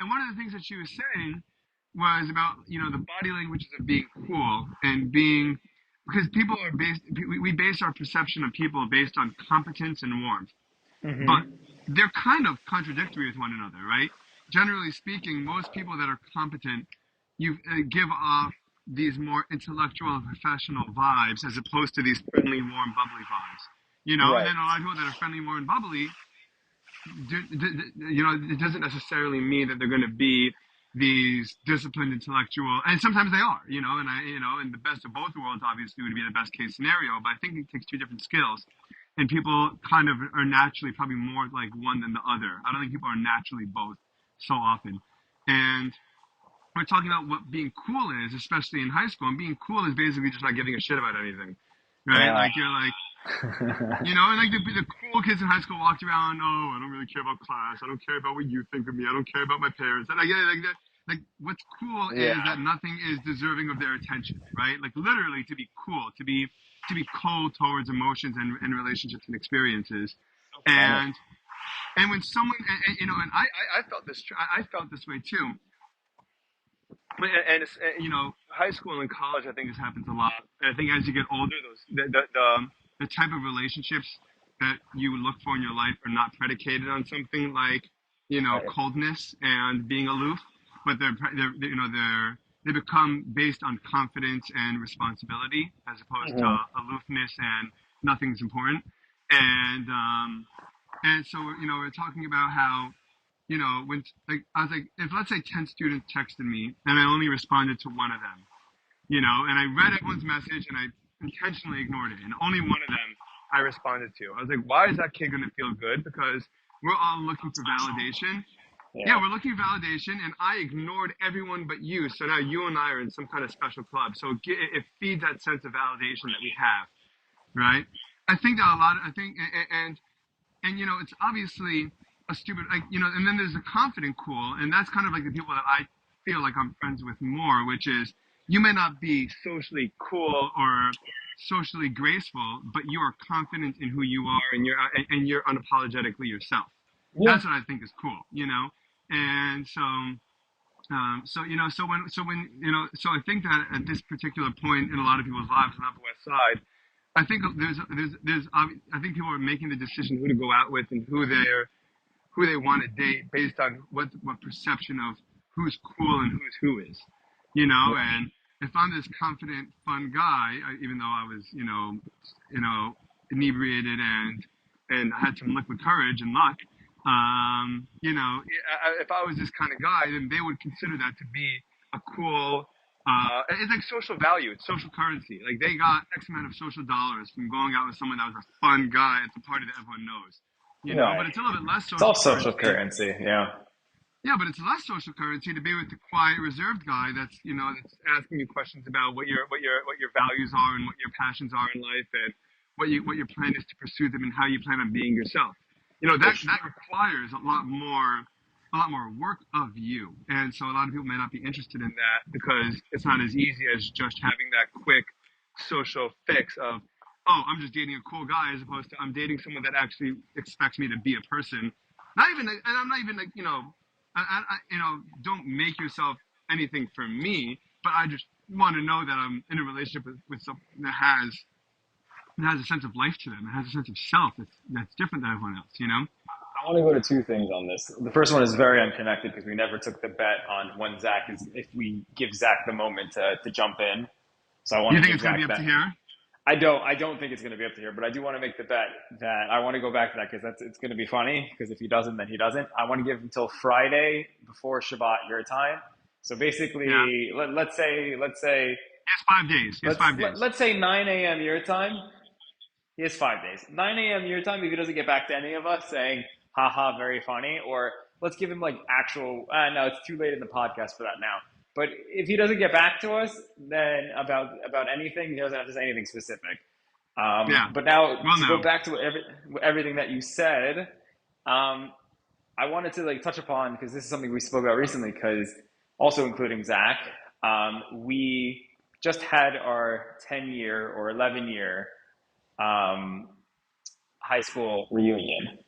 and one of the things that she was saying was about the body languages of being cool and being because people are based we base our perception of people based on competence and warmth, but Hmm. they're kind of contradictory with one another, right? Generally speaking, most people that are competent, you give off these more intellectual and professional vibes as opposed to these friendly, warm, bubbly vibes. And Right. then a lot of people that are friendly, warm, and bubbly it doesn't necessarily mean that they're going to be these disciplined intellectual, and sometimes they are, and the best of both worlds obviously would be the best case scenario, but I think it takes two different skills, and people kind of are naturally probably more like one than the other. I don't think people are naturally both so often, and we're talking about what being cool is, especially in high school, and being cool is basically just not giving a shit about anything, right? Yeah. Like you're like, and like the cool kids in high school walked around. Oh, I don't really care about class. I don't care about what you think of me. I don't care about my parents. And I get it, like that. Like what's cool is Yeah. that nothing is deserving of their attention, right? Like literally to be cool, to be cold towards emotions and relationships and experiences, Funny. and and when someone and I felt this I felt this way too. And it's, high school and college, I think this happens a lot. And I think as you get older, the type of relationships that you would look for in your life are not predicated on something like, Right. coldness and being aloof, but they become based on confidence and responsibility as opposed to Hmm. aloofness and nothing's important. And so we're talking about how when like I was like, if let's say 10 students texted me and I only responded to one of them, and I read everyone's message and I intentionally ignored it, and only one of them I responded to. I was like, why is that kid gonna feel good? Because we're all looking for validation. Yeah, Yeah. we're looking for validation, and I ignored everyone but you. So now you and I are in some kind of special club. So it feeds that sense of validation that we have, right? I think that a lot. I think, and it's obviously a stupid and then there's the confident cool, and that's kind of like the people that I feel like I'm friends with more, which is you may not be socially cool or socially graceful, but you are confident in who you are, and you're unapologetically yourself. Yeah. That's what I think is cool. And so I think that at this particular point in a lot of people's lives on the Upper West Side, I think I think people are making the decision who to go out with and who they want to date based on what perception of who's cool and who's who is, Right. and if I'm this confident, fun guy, even though I was, inebriated and I had some liquid courage and luck, if I was this kind of guy, then they would consider that to be a cool. It's like social value. It's social currency. Like they got X amount of social dollars from going out with someone that was a fun guy at the party that everyone knows. But Right. it's a little bit less It's all social social currency. currency. Yeah. Yeah, but it's less social currency to be with the quiet, reserved guy that's asking you questions about what your values are and what your passions are in life, and what your plan is to pursue them and how you plan on being yourself. For That sure. requires a lot more work of you, and so a lot of people may not be interested in that because it's not as easy as just having that quick social fix of, oh, I'm just dating a cool guy, as opposed to I'm dating someone that actually expects me to be a person. Not even, and I'm not even like, don't make yourself anything for me, but I just want to know that I'm in a relationship with someone that has a sense of life to them, that has a sense of self that's different than everyone else. I want to go to two things on this. The first one is very unconnected because we never took the bet on when Zach is, if we give Zach the moment to jump in. So I want You to think give it's going to be Zach up to that. here? I don't think it's going to be up to here, but I do want to make the bet that I want to go back to that because it's going to be funny. Because if he doesn't, then he doesn't. I want to give him until Friday before Shabbat your time. So Yeah. basically, let's say Yes, 5 days. Yes, let's 5 days. let's say 9 a.m. your time. He has 5 days. 9 a.m. your time if he doesn't get back to any of us saying, haha, very funny. Or let's give him like actual, no, it's too late in the podcast for that now. But if he doesn't get back to us, then about anything, he doesn't have to say anything specific. Yeah. But now Well, to go no. back to everything that you said, um, I wanted to like touch upon because this is something we spoke about recently. Because also including Zach, we just had our 10-year or 11-year um, high school reunion.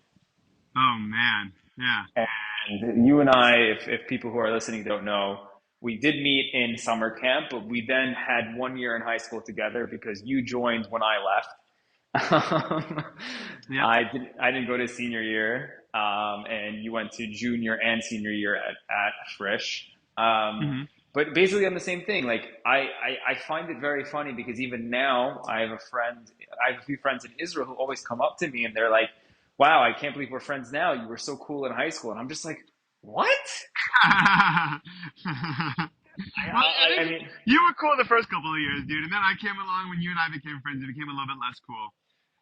Oh, man. Yeah. And you and I, if people who are listening don't know, we did meet in summer camp, but we then had 1 year in high school together because you joined when I left. Yep. I didn't go to senior year, and you went to junior and senior year at Frisch. Hmm. But basically on the same thing, like I find it very funny because even now I have a few friends in Israel who always come up to me and they're like, wow, I can't believe we're friends now. You were so cool in high school. And I'm just like, what? Well, I I think mean, you were cool the first couple of years, dude, and then I came along when you and I became friends. It became a little bit less cool.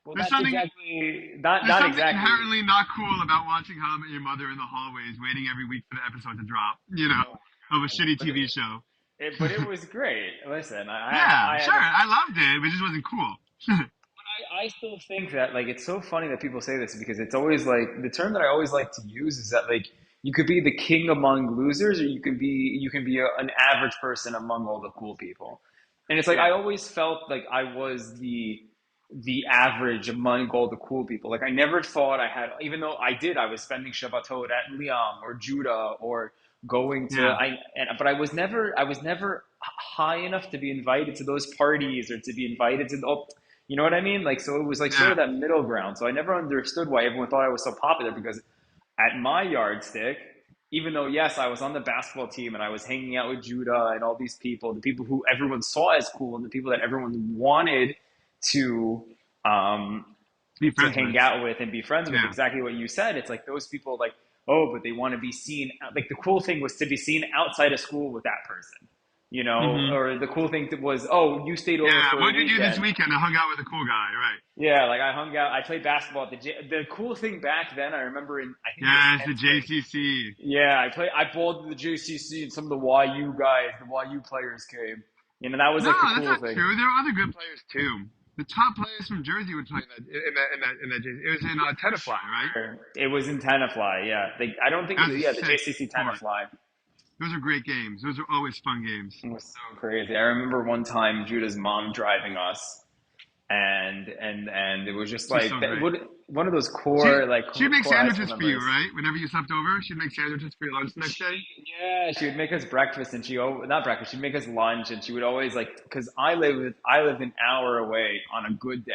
well, There's that's something exactly, not, there's not something exactly. inherently not cool about watching How I Met Your Mother in the hallways, waiting every week for the episode to drop. You know, No, of a I know, shitty TV show. but it was great. Listen, Yeah, I sure, had a, I loved it, but it just wasn't cool. I still think that like it's so funny that people say this because it's always like the term that I always like to use is that like you could be the king among losers or you can be an average person among all the cool people. And it's like Yeah, I always felt like I was the average among all the cool people. Like I never thought I had, even though I was spending Shabbatot at Liam or Judah or going to yeah, but I was never high enough to be invited to those parties or to be invited to the, you know what I mean? Like, so it was like sort yeah. of that middle ground. So I never understood why everyone thought I was so popular because at my yardstick, even though, yes, I was on the basketball team and I was hanging out with Judah and all these people, the people who everyone saw as cool and the people that everyone wanted to, um, Be to friends hang with. out with and be friends with, Yeah, exactly what you said. It's like those people, like, oh, but they want to be seen. Like, the cool thing was to be seen outside of school with that person, hmm, or the cool thing was, oh, you stayed over yeah. for a What did you do this weekend. weekend? I hung out with a cool guy, right? Yeah, like I hung out. I played basketball at the cool thing back then. I remember I think it was Yes, the 10th grade. JCC. Yeah, I bowled at the JCC, and some of the YU guys, the YU players came. That was No, like the that's cool not thing. true. There are other good players too. The top players from Jersey would play in that. It was in For Tenafly, right? sure, it was in Tenafly. Yeah, I don't think it That was. was a Yeah, the sick JCC sport. Tenafly. Those are great games. Those are always fun games. It was so crazy. I remember one time Judah's mom driving us, and it was just She's like so great. one of those She core like she'd make core high school sandwiches for you, memories. right? Whenever you slept over, she'd make sandwiches for your lunch the next She, day. yeah, she would make us breakfast, and not breakfast. She'd make us lunch, and she would always like because I lived an hour away on a good day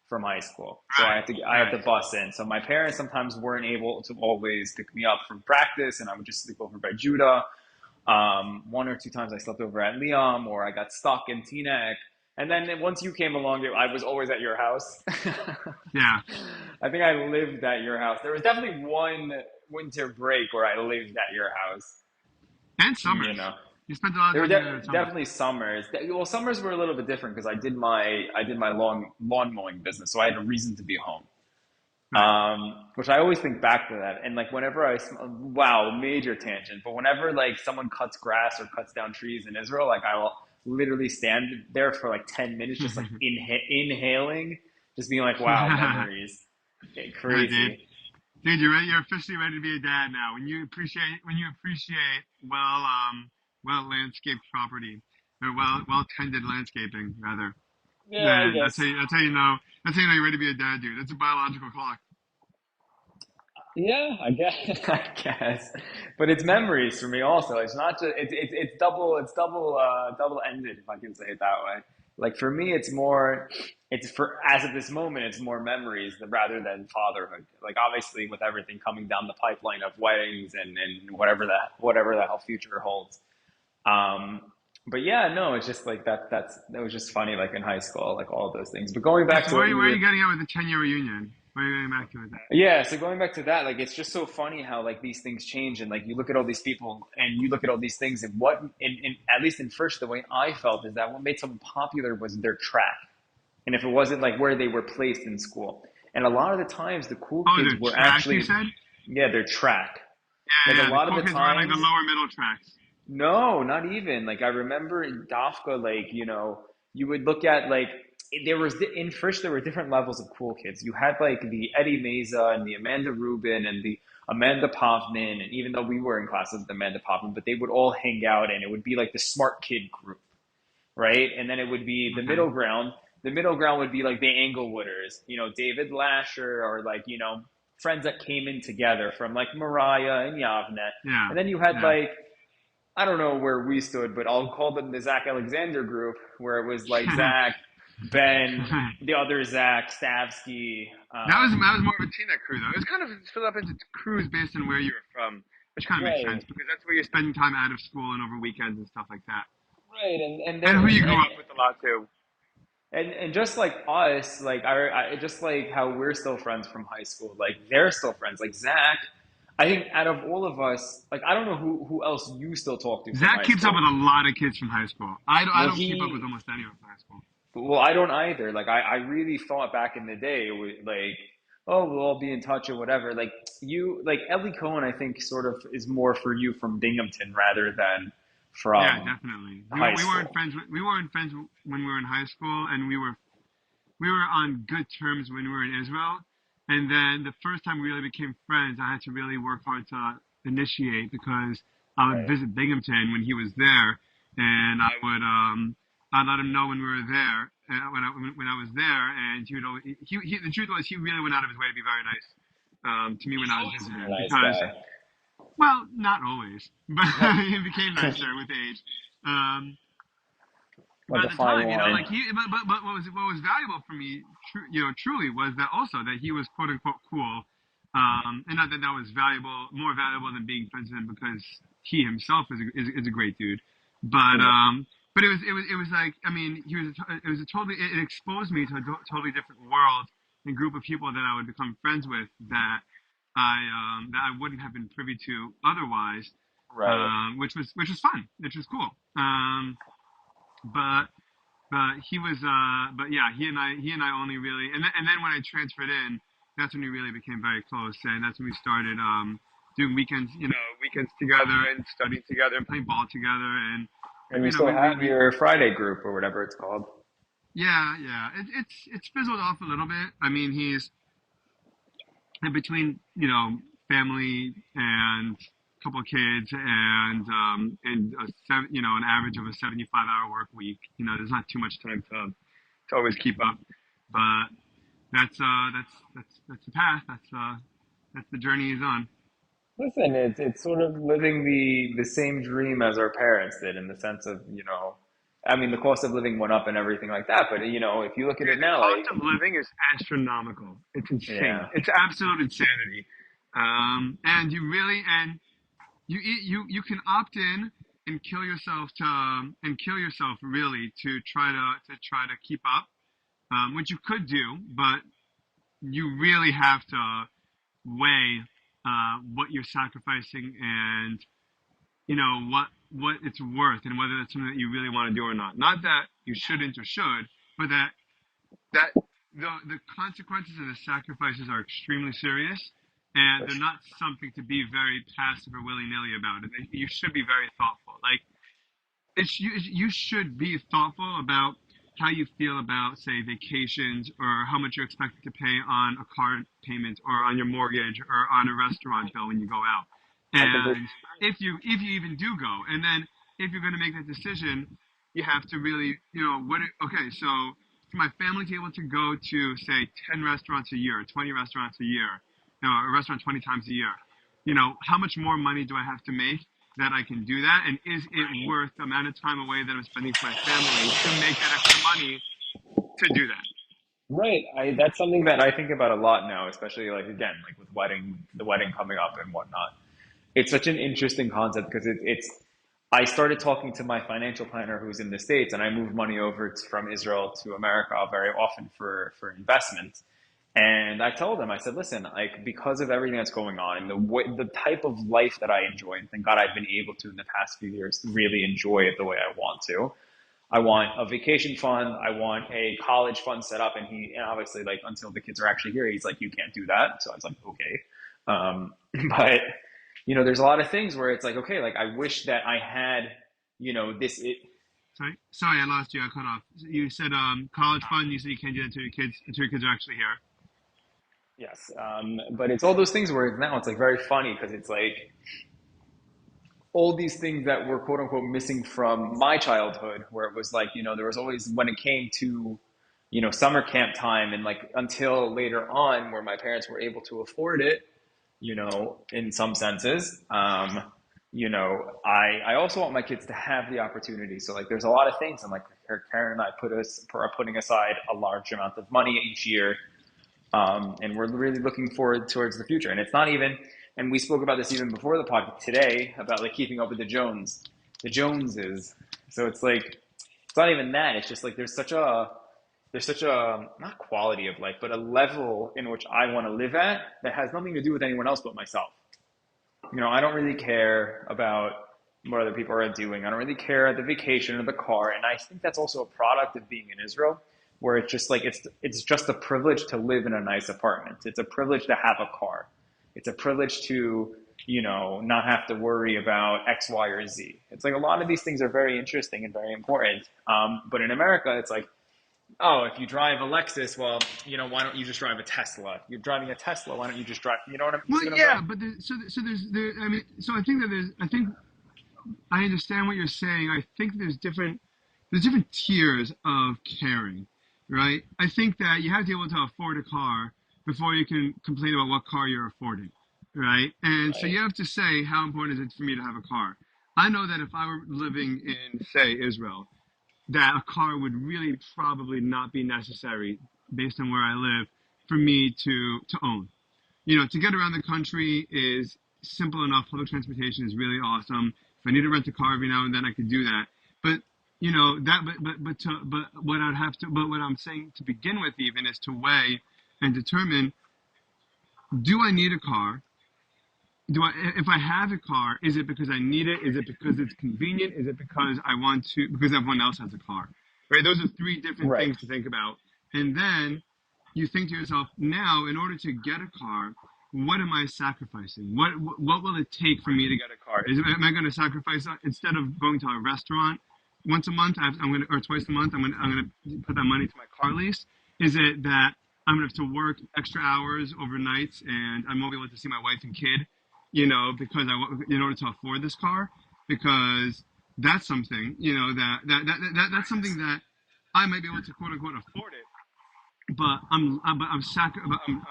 from high school, so Right, I had to right. bus in. So my parents sometimes weren't able to always pick me up from practice, and I would just sleep over by Judah. One or two times I slept over at Liam, or I got stuck in Teaneck. And then once you came along, I was always at your house. Yeah, I think I lived at your house. There was definitely one winter break where I lived at your house. and You summers. know, You spent a lot of there were time together in summers. definitely summers. Well, summers were a little bit different because I did my lawn mowing business, so I had a reason to be home. Right. Which I always think back to that, and like whenever wow, major tangent, but whenever like someone cuts grass or cuts down trees in Israel, like I will literally stand there for like 10 minutes, just like inhaling, just being like, wow, memories. Okay, Yeah, dude. crazy. Dude, you're ready. You're officially ready to be a dad now. When you appreciate well landscaped property or well tended landscaping rather. Yeah, I Man, guess. that's how you know you're ready to be a dad, dude. It's a biological clock. Yeah, I guess. I guess, but it's memories for me also. It's not just double ended if I can say it that way. Like for me, it's more it's for as of this moment, it's more memories rather than fatherhood. Like obviously, with everything coming down the pipeline of weddings and whatever the hell future holds. Um, but yeah, no, it's just like that was just funny. Like in high school, like all of those things. But going Yeah, back so to what you where are were you getting at with the 10-year reunion? Where are you getting back to with that? Yeah, so going back to that, like it's just so funny how like these things change and like you look at all these people and you look at all these things and what in at least in first the way I felt is that what made someone popular was their track. And if it wasn't like where they were placed in school. And a lot of the times the cool Oh, kids the were track you actually said? yeah, their track. Yeah, Like a yeah. The lot of cool the kids were on like the times lower middle tracks. no, not even. Like I remember in Dafka, like you would look at like there was in first there were different levels of cool kids. You had like the Eddie Meza and the Amanda Rubin and the Amanda Poffman, and even though we were in classes with Amanda Poffman, but they would all hang out, and it would be like the smart kid group, right? And then it would be the Okay. middle ground. The middle ground would be like the Englewooders, David Lasher, or like friends that came in together from like Mariah and Yavnet. Yeah, And then you had yeah. like I don't know where we stood, but I'll call them the Zach Alexander group, where it was like Zach, Ben, the other Zach, Stavsky. That was more of a Tina crew though. It was kind of split up into crews based on where you were from, which kind of makes sense Right, because that's where you're spending time out of school and over weekends and stuff like that. right, and And there who you grew and up with a lot too. and just like us, like I just like how we're still friends from high school, like they're still friends. Like Zach, I think out of all of us, like I don't know who else you still talk to from Zach high keeps up school. with a lot of kids from high school. I Well, don't keep up with he almost anyone from high school. Well, I don't either. Like, I really thought back in the day, it was like, oh, we'll all be in touch or whatever. Like, Ellie Cohen, I think, sort of is more for you from Binghamton rather than Yeah, from definitely. high We weren't school. friends. We weren't friends when we were in high school, and we were on good terms when we were in Israel. And then the first time we really became friends, I had to really work hard to initiate because I would Right. visit Binghamton when he was there, and I'd let him know when we were there, when I was there, and he would always, the truth was he really went out of his way to be very nice to me when He's I was always been a visiting nice because guy. well, not always, but he became nicer with age. Um, Like but a at the fine time, wine. like but what was valuable for me, truly was that also that he was quote unquote cool, and not that that was more valuable than being friends with him because he himself is a great dude, but Yeah. it was like I mean it was a totally it exposed me to a totally different world and group of people that I would become friends with that I wouldn't have been privy to otherwise, Right. which was fun, which was cool. But he was but yeah he and I only really and then when I transferred in that's when we really became very close and that's when we started doing weekends together and studying together and playing ball together and And you you know still have your Friday group or whatever it's called. yeah it's fizzled off a little bit. I mean he's in between family and a couple of kids and an average of a 75-hour work week, there's not too much time to always keep up. But that's the path. That's the journey he's on. Listen, it's sort of living the same dream as our parents did in the sense of, I mean, the cost of living went up and everything like that. But, if you look at it Dude, the now, cost like, of living is astronomical. It's insane. yeah, It's absolute insanity. And you can opt in and kill yourself really to try to keep up, which you could do, but you really have to weigh what you're sacrificing and what it's worth and whether that's something that you really want to do or not. Not that you shouldn't or should, but that the consequences of the sacrifices are extremely serious and for they're sure. not something to be very passive or willy-nilly about it. You should be very thoughtful. Like you should be thoughtful about how you feel about, say, vacations or how much you're expected to pay on a car payment or on your mortgage or on a restaurant bill when you go out. I completely And if you even do go, and then if you're going to make that decision, you have to really, okay, so for my family to be able to go to, say, 10 restaurants a year, 20 restaurants a year, a restaurant 20 times a year. How much more money do I have to make that I can do that? And is it worth the amount of time away that I'm spending with my family to make that extra money to do that? Right. That's something that I think about a lot now, especially like again, like with the wedding coming up and whatnot. It's such an interesting concept because it's. I started talking to my financial planner who's in the States, and I move money over from Israel to America very often for investment. And I told him, I said, listen, like because of everything that's going on and the type of life that I enjoy, and thank God I've been able to in the past few years really enjoy it the way I want to. I want a vacation fund. I want a college fund set up. And obviously, like, until the kids are actually here, he's like, you can't do that. So I was like, okay. But, there's a lot of things where it's like, okay, like, I wish that I had, Sorry, I lost you. I cut off. You said college fund. You said you can't do that until your kids are actually here. yes. But it's all those things where now it's like very funny because it's like, all these things that were quote unquote missing from my childhood, where it was like, there was always, when it came to, summer camp time and like until later on where my parents were able to afford it, in some senses, I also want my kids to have the opportunity. So like, there's a lot of things. And like Karen and I are putting aside a large amount of money each year, and we're really looking forward towards the future. And it's not even, and we spoke about this even before the podcast today about like keeping up with the Joneses. So it's like, it's not even that. It's just like there's such a not quality of life, but a level in which I want to live at that has nothing to do with anyone else but myself. I don't really care about what other people are doing. I don't really care the vacation or the car. And I think that's also a product of being in Israel, where it's just like it's just a privilege to live in a nice apartment. It's a privilege to have a car. It's a privilege to, not have to worry about X, Y, or Z. It's like a lot of these things are very interesting and very important. But in America, it's like, oh, if you drive a Lexus, well, why don't you just drive a Tesla? You're driving a Tesla, why don't you just drive? You know what I'm, you Well, see what I'm yeah, saying? but I mean, so I think that I understand what you're saying. I think there's different tiers of caring, right? I think that you have to be able to afford a car before you can complain about what car you're affording, right? And so Right. you have to say, how important is it for me to have a car? I know that if I were living in, say, Israel, that a car would really probably not be necessary based on where I live for me to own. To get around the country is simple enough. Public transportation is really awesome. If I need to rent a car every now and then, I could do that. But but what I'm saying to begin with even is to weigh and determine: do I need a car? If I have a car, is it because I need it? Is it because it's convenient? Is it because I want to, because everyone else has a car? Right? Those are three different Right. things to think about. And then you think to yourself, now, in order to get a car, what am I sacrificing? What will it take for me to get a car? Am I going to sacrifice, instead of going to a restaurant once a month, I'm going to, or twice a month, I'm going to put that money to my car lease? Is it that I'm going to have to work extra hours overnights and I won't be able to see my wife and kid, because in order to afford this car? Because that's something, that's something that I might be able to quote unquote afford it, but I'm sacrificing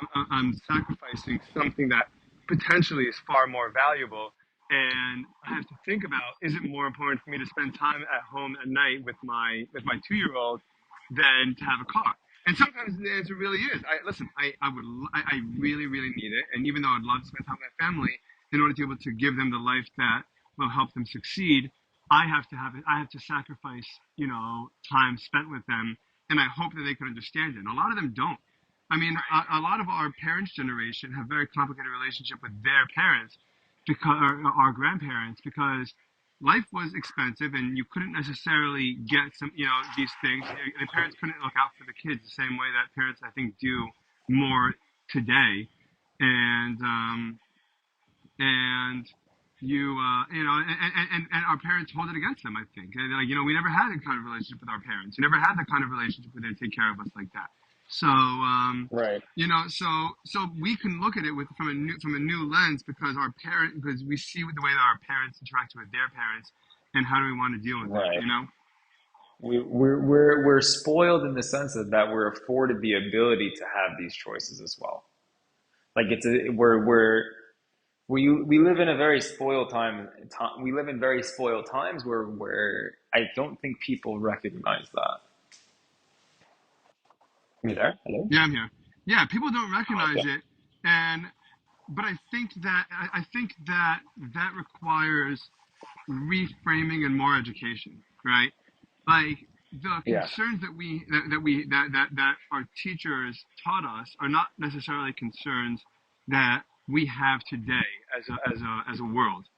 something that potentially is far more valuable. And I have to think about: is it more important for me to spend time at home at night with my 2-year-old than to have a car? And sometimes the answer really is: I really really need it, and even though I'd love to spend time with my family in order to be able to give them the life that will help them succeed, I have to have it. I have to sacrifice, time spent with them, and I hope that they can understand it. And a lot of them don't. I mean, a lot of our parents' generation have very complicated relationship with their parents, because or our grandparents, because life was expensive and you couldn't necessarily get these things. The parents couldn't look out for the kids the same way that parents, I think, do more today. And um, and and our parents hold it against them, I think. And like, we never had a kind of relationship with our parents. We never had that kind of relationship where they take care of us like that. So, Right. so we can look at it from a new lens, because we see the way that our parents interact with their parents, and how do we want to deal with that, Right. We're spoiled in the sense that we're afforded the ability to have these choices as well. Like we live in a very spoiled we live in very spoiled times where I don't think people recognize that. You there? Hello? Yeah, I'm here. Yeah, people don't Oh, recognize okay. it, and but I think that that requires reframing and more education, right? Like the Yeah. concerns that our teachers taught us are not necessarily concerns that we have today as a world,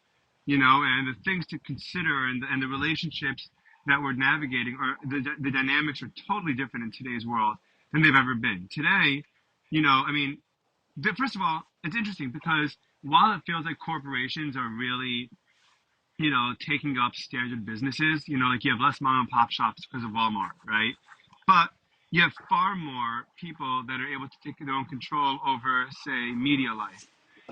and the things to consider and the relationships that we're navigating are the dynamics are totally different in today's world than they've ever been. Today, I mean, first of all, it's interesting because while it feels like corporations are really taking up standard businesses. Like you have less mom and pop shops because of Walmart, right? But you have far more people that are able to take their own control over, say, media life,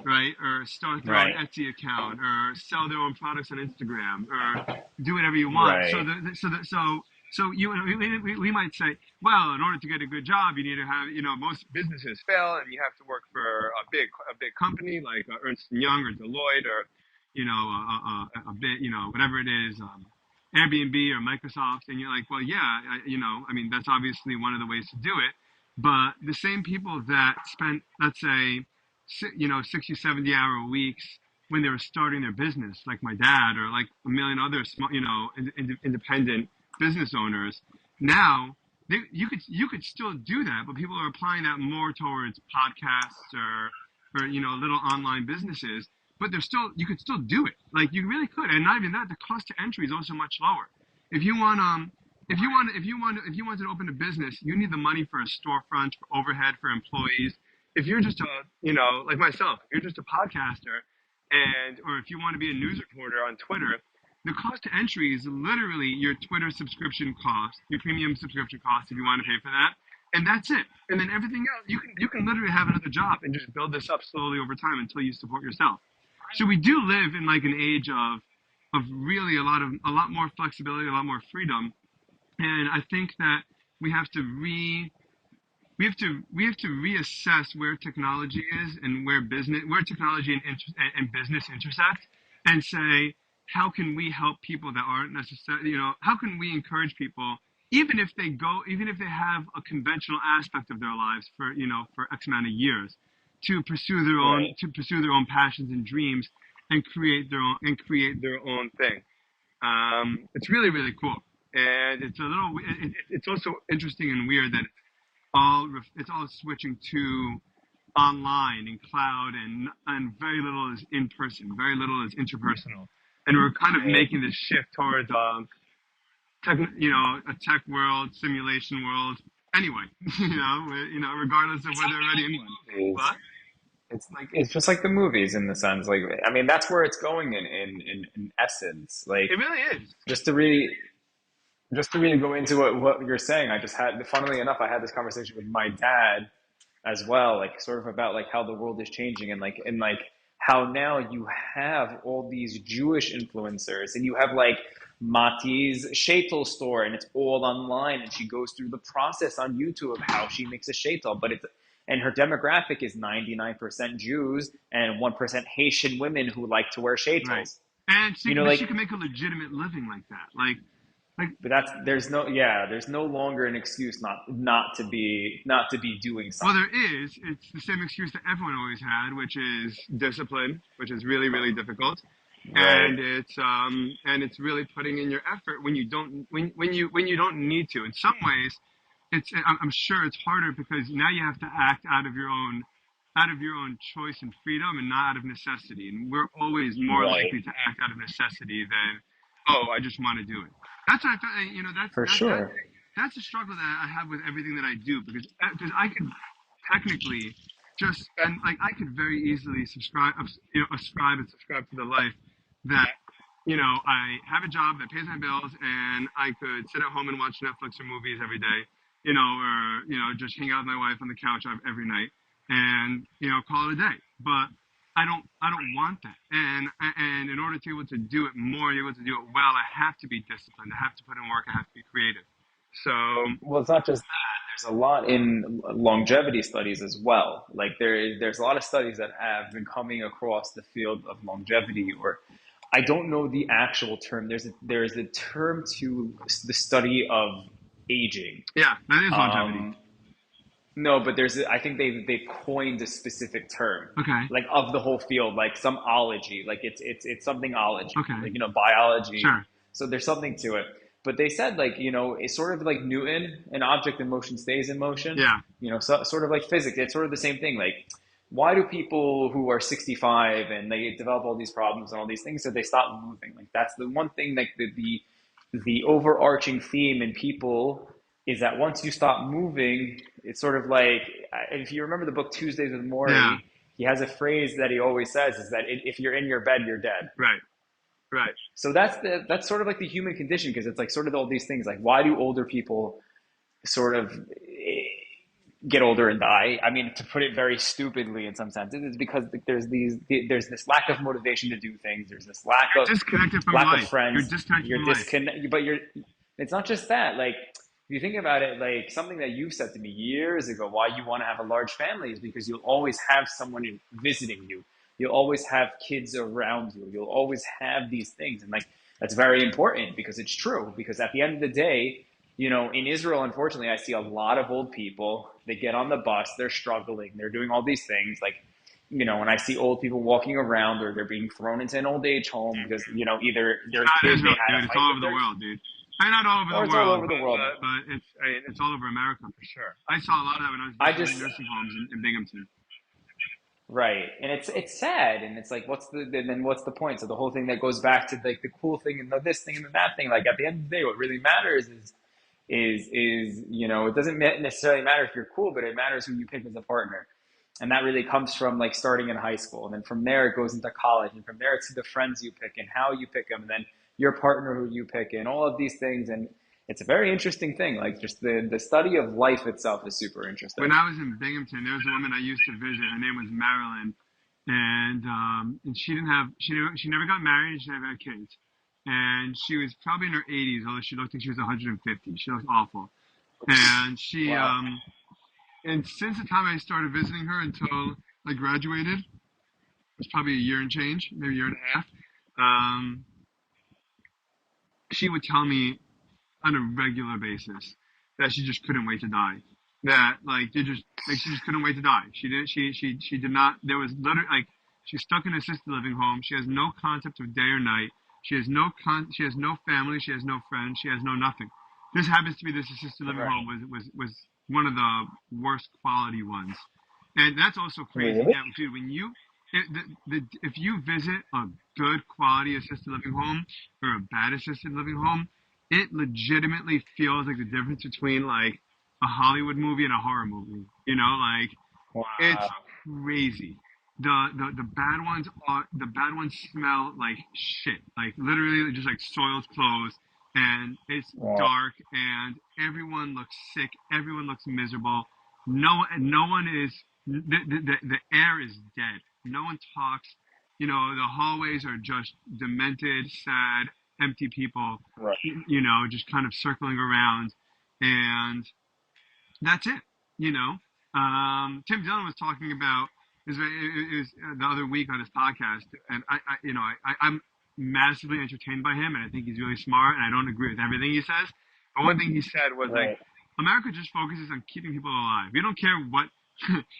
right? Or start their own Right. Etsy account, or sell their own products on Instagram, or do whatever you want. So Right. we might say, well, in order to get a good job, you need to have, most businesses fail, and you have to work for a big company like Ernst and Young or Deloitte or a bit, whatever it is, Airbnb or Microsoft, and you're like, well, yeah, I mean, that's obviously one of the ways to do it. But the same people that spent, let's say, 60, 70-hour weeks when they were starting their business, like my dad or like a million other small, independent business owners, now you could still do that, but people are applying that more towards podcasts or little online businesses, but you could still do it. Like you really could, and not even that. The cost to entry is also much lower. If you want, if you want to open a business, you need the money for a storefront, for overhead, for employees. If you're just like myself, if you're just a podcaster, or if you want to be a news reporter on Twitter, the cost to entry is literally your Twitter subscription cost, your premium subscription cost, if you want to pay for that, and that's it. And then everything else, you can literally have another job and just build this up slowly over time until you support yourself. So we do live in like an age of really a lot more flexibility, a lot more freedom, and I think that we have to we have to reassess where technology is and where technology and business intersect, and say how can we help people that aren't necessarily, how can we encourage people, even if they have a conventional aspect of their lives for X amount of years, to pursue their own Right. to pursue their own passions and dreams, and create their own thing. It's really really cool, and it's also interesting and weird that it's all switching to online and cloud, and very little is in person, very little is interpersonal, and we're kind of Right. making this shift towards a tech world, simulation world. Anyway, regardless of It's whether we're something already like in one. the movies. What? It's just like the movies in the sense, like I mean that's where it's going in essence. Like It really is. just to really just to really go into what you're saying, funnily enough, I had this conversation with my dad as well, like sort of about like how the world is changing, and like how now you have all these Jewish influencers, and you have like Mati's shaitel store, and it's all online, and she goes through the process on YouTube of how she makes a shaitel, and her demographic is 99% Jews and 1% Haitian women who like to wear Right. shaitels. And You know, but like, she can make a legitimate living like that. Like but there's no longer an excuse not to be doing Well, something. there is. It's the same excuse that everyone always had, which is discipline, which is really, really difficult, Right. and it's really putting in your effort when you don't need to. In some ways, I'm sure it's harder because now you have to act out of your own choice and freedom, and not out of necessity. And we're always more Right. likely to act out of necessity than, oh, I just want to do it. That's what I felt. For sure. That's a struggle that I have with everything that I do, because I could technically just, and like I could very easily ascribe and subscribe to the life that I have a job that pays my bills, and I could sit at home and watch Netflix or movies every day, or just hang out with my wife on the couch every night, and call it a day. But I don't want that, and in order to be able to do it more, be able to do it well, I have to be disciplined. I have to put in work. I have to be creative. So Well, it's not just that. there's a lot in longevity studies as well. Like there's a lot of studies that have been coming across the field of longevity, or I don't know the actual term. There's a term to the study of aging. Yeah, that is longevity. Um, no, but I think they've coined a specific term, Okay. like of the whole field, like some ology, like it's something ology, Okay. like biology. Sure. So there's something to it. But they said like it's sort of like Newton, an object in motion stays in motion. Yeah. Sort of like physics. It's sort of the same thing. Like why do people who are 65 and they develop all these problems and all these things, so they stop moving? Like that's the one thing, like the overarching theme in people is that once you stop moving, it's sort of like, if you remember the book Tuesdays with Yeah. Morrie, he has a phrase that he always says is that if you're in your bed, you're dead. Right. Right. So that's sort of like the human condition, because it's like sort of all these things, like why do older people sort of get older and die? I mean, to put it very stupidly in some sense, it's because there's this lack of motivation to do things. There's this You're disconnected from lack of life. friends. You're disconnected You're from life. disconnected, but it's not just that. Like if you think about it, like something that you've said to me years ago, why you want to have a large family is because you'll always have someone visiting you. You'll always have kids around you. You'll always have these things. And like, that's very important because it's true. Because at the end of the day, in Israel, unfortunately, I see a lot of old people. They get on the bus, they're struggling, they're doing all these things. Like, when I see old people walking around, or they're being thrown into an old age home because, either their Not kid, Israel, they had dude. a It's fight all with over the their, world, dude. Not all over or the it's all world, over the world. but it's all over America for sure. I saw a lot of that when I was I visiting just, nursing homes in Binghamton. right. And it's sad. And it's like, what's the point? So the whole thing that goes back to like the cool thing and this thing and that thing, like at the end of the day, what really matters is it doesn't necessarily matter if you're cool, but it matters who you pick as a partner. And that really comes from like starting in high school, and then from there it goes into college, and from there it's the friends you pick and how you pick them, and then your partner who you pick, and all of these things. And it's a very interesting thing. Like just the study of life itself is super interesting. When I was in Binghamton, there was a woman I used to visit. Her name was Marilyn, and she didn't have she never got married. She never had kids, and she was probably in her 80s, although she looked like she was 150. She looked awful, and she Wow. and since the time I started visiting her until I graduated, it was probably a year and change, maybe a year and a half. Um, she would tell me on a regular basis that she just couldn't wait to die. That she just couldn't wait to die. She did not. There was literally like she's stuck in an assisted living home. She has no concept of day or night. She has no family. She has no friends. She has no nothing. This happens to be this assisted living Right. home was one of the worst quality ones, and that's also crazy. Really? Yeah, dude, if you visit a good quality assisted living home or a bad assisted living home, it legitimately feels like the difference between like a Hollywood movie and a horror movie. Like it's Wow. crazy. The bad ones smell like shit. Like literally just like soiled clothes, and it's Wow. dark, and everyone looks sick. Everyone looks miserable. No one is. The air is dead. No one talks. The hallways are just demented, sad, empty people, Right. just kind of circling around, and that's it. You know, Tim Dillon was talking about is the other week on his podcast, and I'm massively entertained by him, and I think he's really smart, and I don't agree with everything he says. But one thing he said was like, Right. America just focuses on keeping people alive. We don't care what,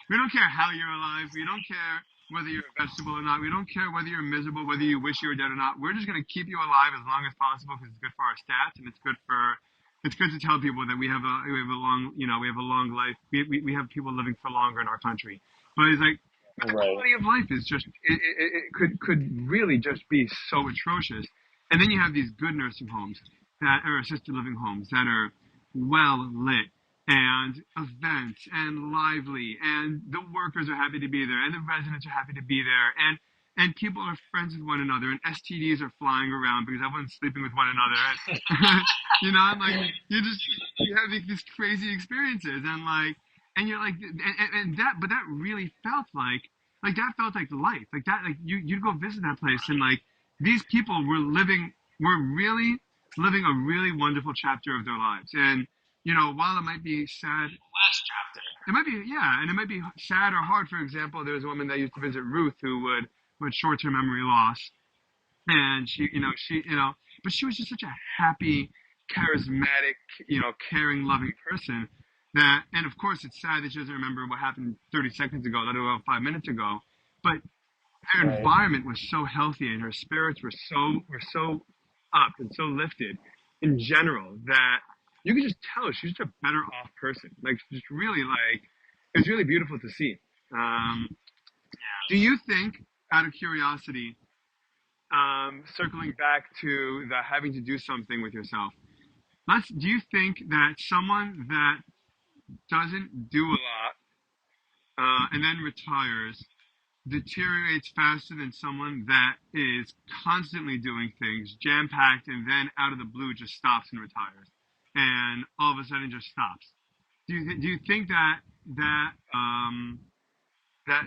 we don't care how you're alive. We don't care whether you're a vegetable or not. We don't care whether you're miserable, whether you wish you were dead or not. We're just going to keep you alive as long as possible because it's good for our stats, and it's good to tell people that we have a long we have a long life. We have people living for longer in our country. But it's like, but the Right. quality of life is just it could really just be so atrocious. And then you have these good nursing homes that are assisted living homes that are well lit and events and lively, and the workers are happy to be there, and the residents are happy to be there, and people are friends with one another, and STDs are flying around because everyone's sleeping with one another. And like you have these crazy experiences, and you're like, and that really felt like that felt like life, like that, like you'd go visit that place, and like these people were really living a really wonderful chapter of their lives, and while it might be sad last chapter. It might be, yeah, and it might be sad or hard. For example, there was a woman that used to visit Ruth who would short-term memory loss, and but she was just such a happy, charismatic, caring, loving person that, and of course, it's sad that she doesn't remember what happened 30 seconds ago, let alone 5 minutes ago, but her Right. environment was so healthy and her spirits were so up and so lifted in general that you could just tell she's just a better off person. Like just really like it was really beautiful to see. Um, do you think, out of curiosity, circling back to the having to do something with yourself, do you think that someone that doesn't do a lot and then retires deteriorates faster than someone that is constantly doing things, jam packed, and then out of the blue just stops and retires, and all of a sudden just stops? Do you think that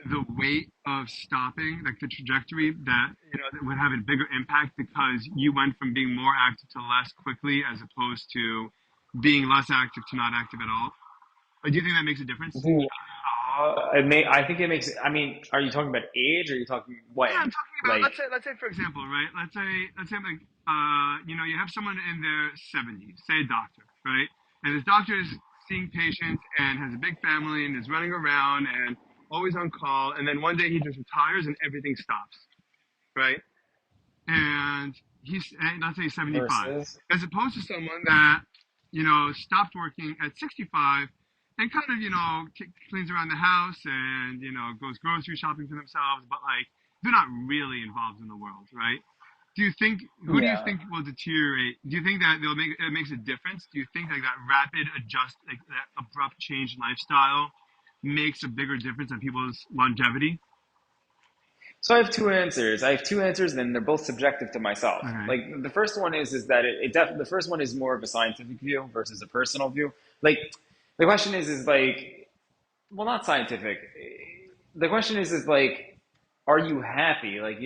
the weight of stopping, like the trajectory, that would have a bigger impact because you went from being more active to less quickly, as opposed to being less active to not active at all? Or do you think that makes a difference? Dude, I think it makes. I mean, are you talking about age, or are you talking when? Yeah, I'm talking about, Like, let's say for example, right? Let's say like you have someone in their 70s, say a doctor, right? And this doctor is seeing patients and has a big family and is running around and always on call, and then one day he just retires and everything stops, right? And and let's say 75, versus. as opposed to someone that stopped working at 65 and kind of cleans around the house and goes grocery shopping for themselves, but like they're not really involved in the world, right? Who do you Yeah. think will deteriorate? Do you think that it makes a difference? Do you think like that rapid like that abrupt change in lifestyle makes a bigger difference on people's longevity? so I have two answers, and they're both subjective to myself. Okay. Like the first one is that the first one is more of a scientific view versus a personal view. Like the question is like, well, not scientific. The question is like, are you happy? Like,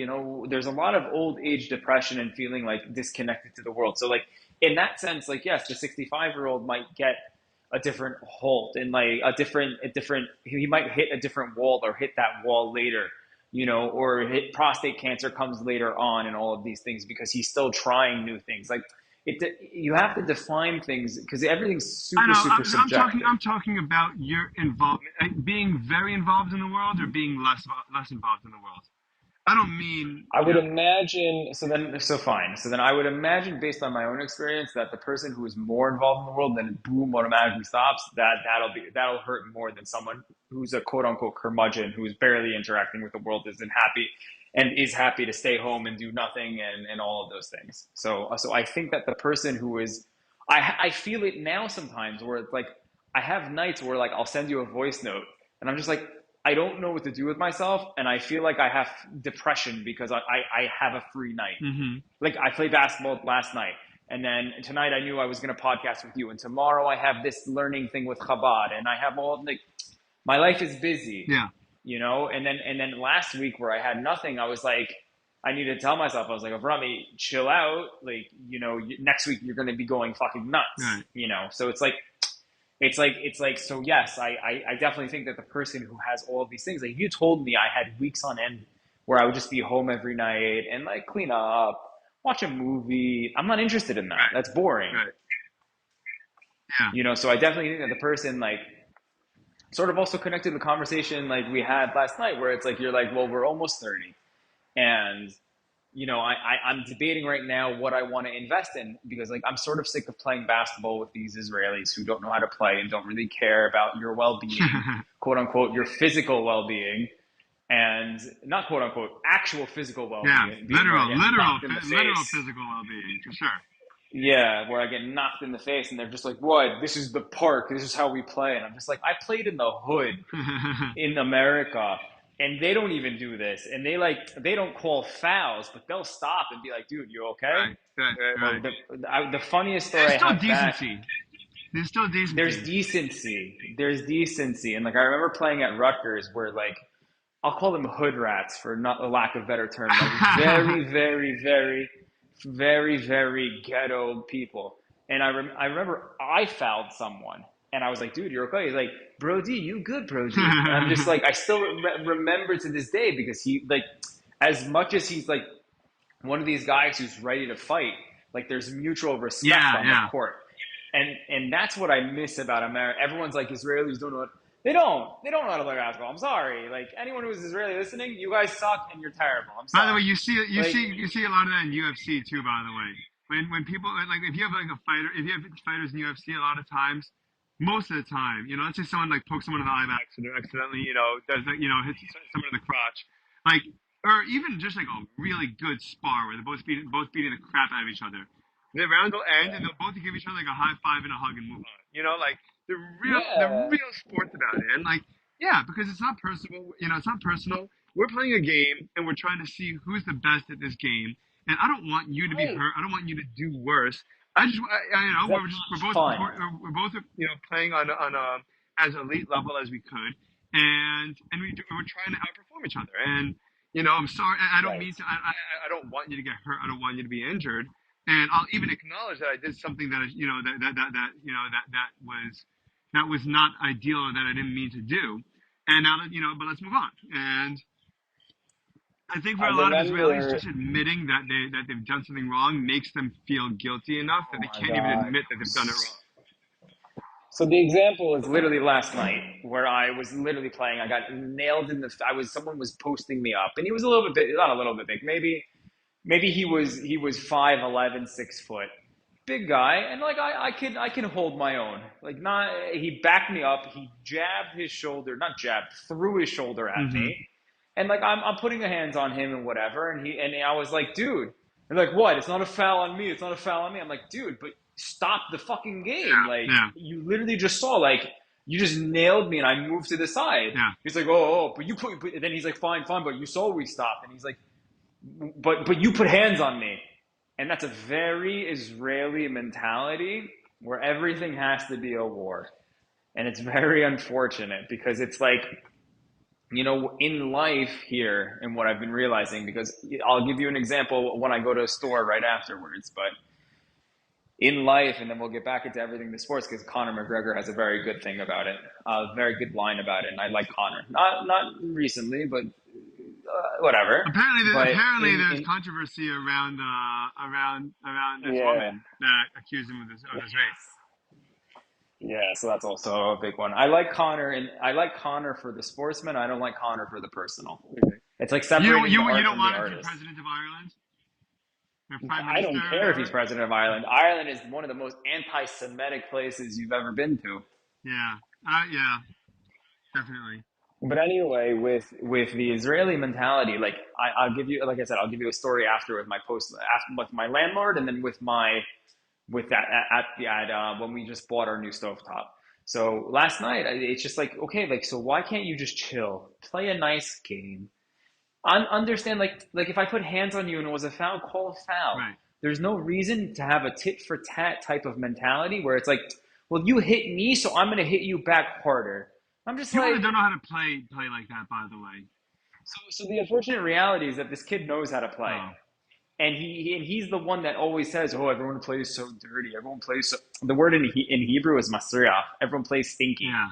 there's a lot of old age depression and feeling like disconnected to the world. So like in that sense, like yes, the 65-year-old might get a different halt and like a different he might hit a different wall or hit that wall later, or hit prostate cancer comes later on and all of these things because he's still trying new things. Like you have to define things because everything's I super, know. super I'm talking. subjective. I'm talking about your involvement, like being very involved in the world, or being less involved in the world. I don't mean. I would Yeah. imagine. So fine. So then I would imagine, based on my own experience, that the person who is more involved in the world, then boom, automatically stops. That'll hurt more than someone who's a quote unquote curmudgeon who's barely interacting with the world, isn't happy, and is happy to stay home and do nothing and all of those things. So I think that the person who is, I feel it now sometimes where it's like I have nights where like I'll send you a voice note and I'm just like, I don't know what to do with myself, and I feel like I have depression because I have a free night. Mm-hmm. Like I played basketball last night, and then tonight I knew I was going to podcast with you, and tomorrow I have this learning thing with Chabad, and I have all like my life is busy, Yeah. And then last week where I had nothing, I was like, I needed to tell myself, I was like, Avrumi, chill out, like next week you're going to be going fucking nuts, Right. So it's like so yes, I definitely think that the person who has all of these things, like if you told me I had weeks on end where I would just be home every night and like clean up, watch a movie, I'm not interested in that. Right. That's boring. Right. Yeah. So I definitely think that the person like sort of also connected the conversation like we had last night where it's like you're like, well, we're almost 30 and I'm debating right now what I want to invest in because like I'm sort of sick of playing basketball with these Israelis who don't know how to play and don't really care about your well-being, quote unquote, your physical well-being, and not quote unquote actual physical Yeah. well-being, Literal physical well-being for sure. Yeah, where I get knocked in the face and they're just like, "What? This is the park. This is how we play." And I'm just like, I played in the hood in America, and they don't even do this. And they don't call fouls, but they'll stop and be like, "Dude, you okay?" Right. Right. The funniest story There's I still have back, decency. There's still decency. there's decency, and like I remember playing at Rutgers, where like I'll call them hood rats for not a lack of better term, like very, very, very, very, very ghetto people. And I remember I fouled someone, And I was like, dude, you're okay. He's like, bro, D, you good, bro, D. And I'm just like, I still remember to this day because he, like, as much as he's like one of these guys who's ready to fight, like there's mutual respect Yeah, on the yeah. court. And that's what I miss about America. Everyone's like, Israelis don't know what, they don't know how to play basketball. I'm sorry. Like anyone who's Israeli listening, you guys suck and you're terrible. I'm By the way, sorry. Like, you see a lot of that in UFC too. By the way, when people like if you have like a fighter, if you have fighters in UFC, a lot of times, most of the time, let's say someone like pokes someone in the eye by accident, or accidentally, does like, hits someone in the crotch, like, or even just like a really good spar where they're both beating the crap out of each other. The round will end and they'll both give each other like a high five and a hug and move on. Like the Yeah. real sports about it, and like yeah, because it's not personal. It's not personal. We're playing a game and we're trying to see who's the best at this game. And I don't want you to be Right. hurt. I don't want you to do worse. that's fun. we're both playing on a as elite level as we could, and we're trying to outperform each other. And I'm sorry. I don't Right. mean to. I don't want you to get hurt. I don't want you to be injured. And I'll even acknowledge that I did something that that was not ideal or that I didn't mean to do. And now that but let's move on. And I think for I a lot of Israelis, remember. just admitting that they've done something wrong makes them feel guilty enough that Oh they my can't even God. admit that they've done it wrong. So the example Was is literally last night where I was literally playing. I got nailed in the. Someone was posting me up, and he was a little bit, not a little bit big, maybe he was 5'11", 6 foot, big guy, and like I can hold my own. Like not, he backed me up. He jabbed his shoulder, not jabbed, threw his shoulder at Hmm. me, and like I'm putting the hands on him and whatever, and I was like, dude, and like what? It's not a foul on me. It's not a foul on me. I'm like, dude, but stop the fucking game. Like Yeah, you literally just saw like. You just nailed me, and I moved to the side. yeah. He's like, oh, but you put. But then he's like, fine, but you saw we stopped, and he's like, but you put hands on me, and that's a very Israeli mentality where everything has to be a war, and it's very unfortunate because it's like in life here and what I've been realizing, because I'll give you an example when I go to a store right afterwards, but in life, and then we'll get back into everything the sports because Conor McGregor has a very good thing about it, a very good line about it, and I like Conor. Not recently, but whatever. But Apparently there's in controversy around this yeah, woman that accused him of this rape. yeah, so that's also a big one. I like Connor, and I like Connor for the sportsman. I don't like Connor for the personal. Okay. It's like You separating the you art don't from the want him to be artist. president of Ireland or prime I minister don't or Care if he's whatever. president of Ireland. Ireland is one of the most anti-Semitic places you've ever been to. Yeah, yeah, definitely. But anyway, with the Israeli mentality, like I'll give you, like I said, I'll give you a story after with my with my landlord, and then with that when we just bought our new stovetop. So last night, it's just like, okay, like, so why can't you just chill, play a nice game, understand, like if I put hands on you and it was a foul, call a foul. Right. There's no reason to have a tit for tat type of mentality where it's like, well, you hit me, so I'm gonna hit you back harder. I'm just People that like, don't know how to play like that, by the way. so the unfortunate reality is that this kid knows how to play. Oh, And he's the one that always says, "Oh, everyone plays so dirty. Everyone plays so." The word in Hebrew is masriach. Everyone plays stinky, yeah,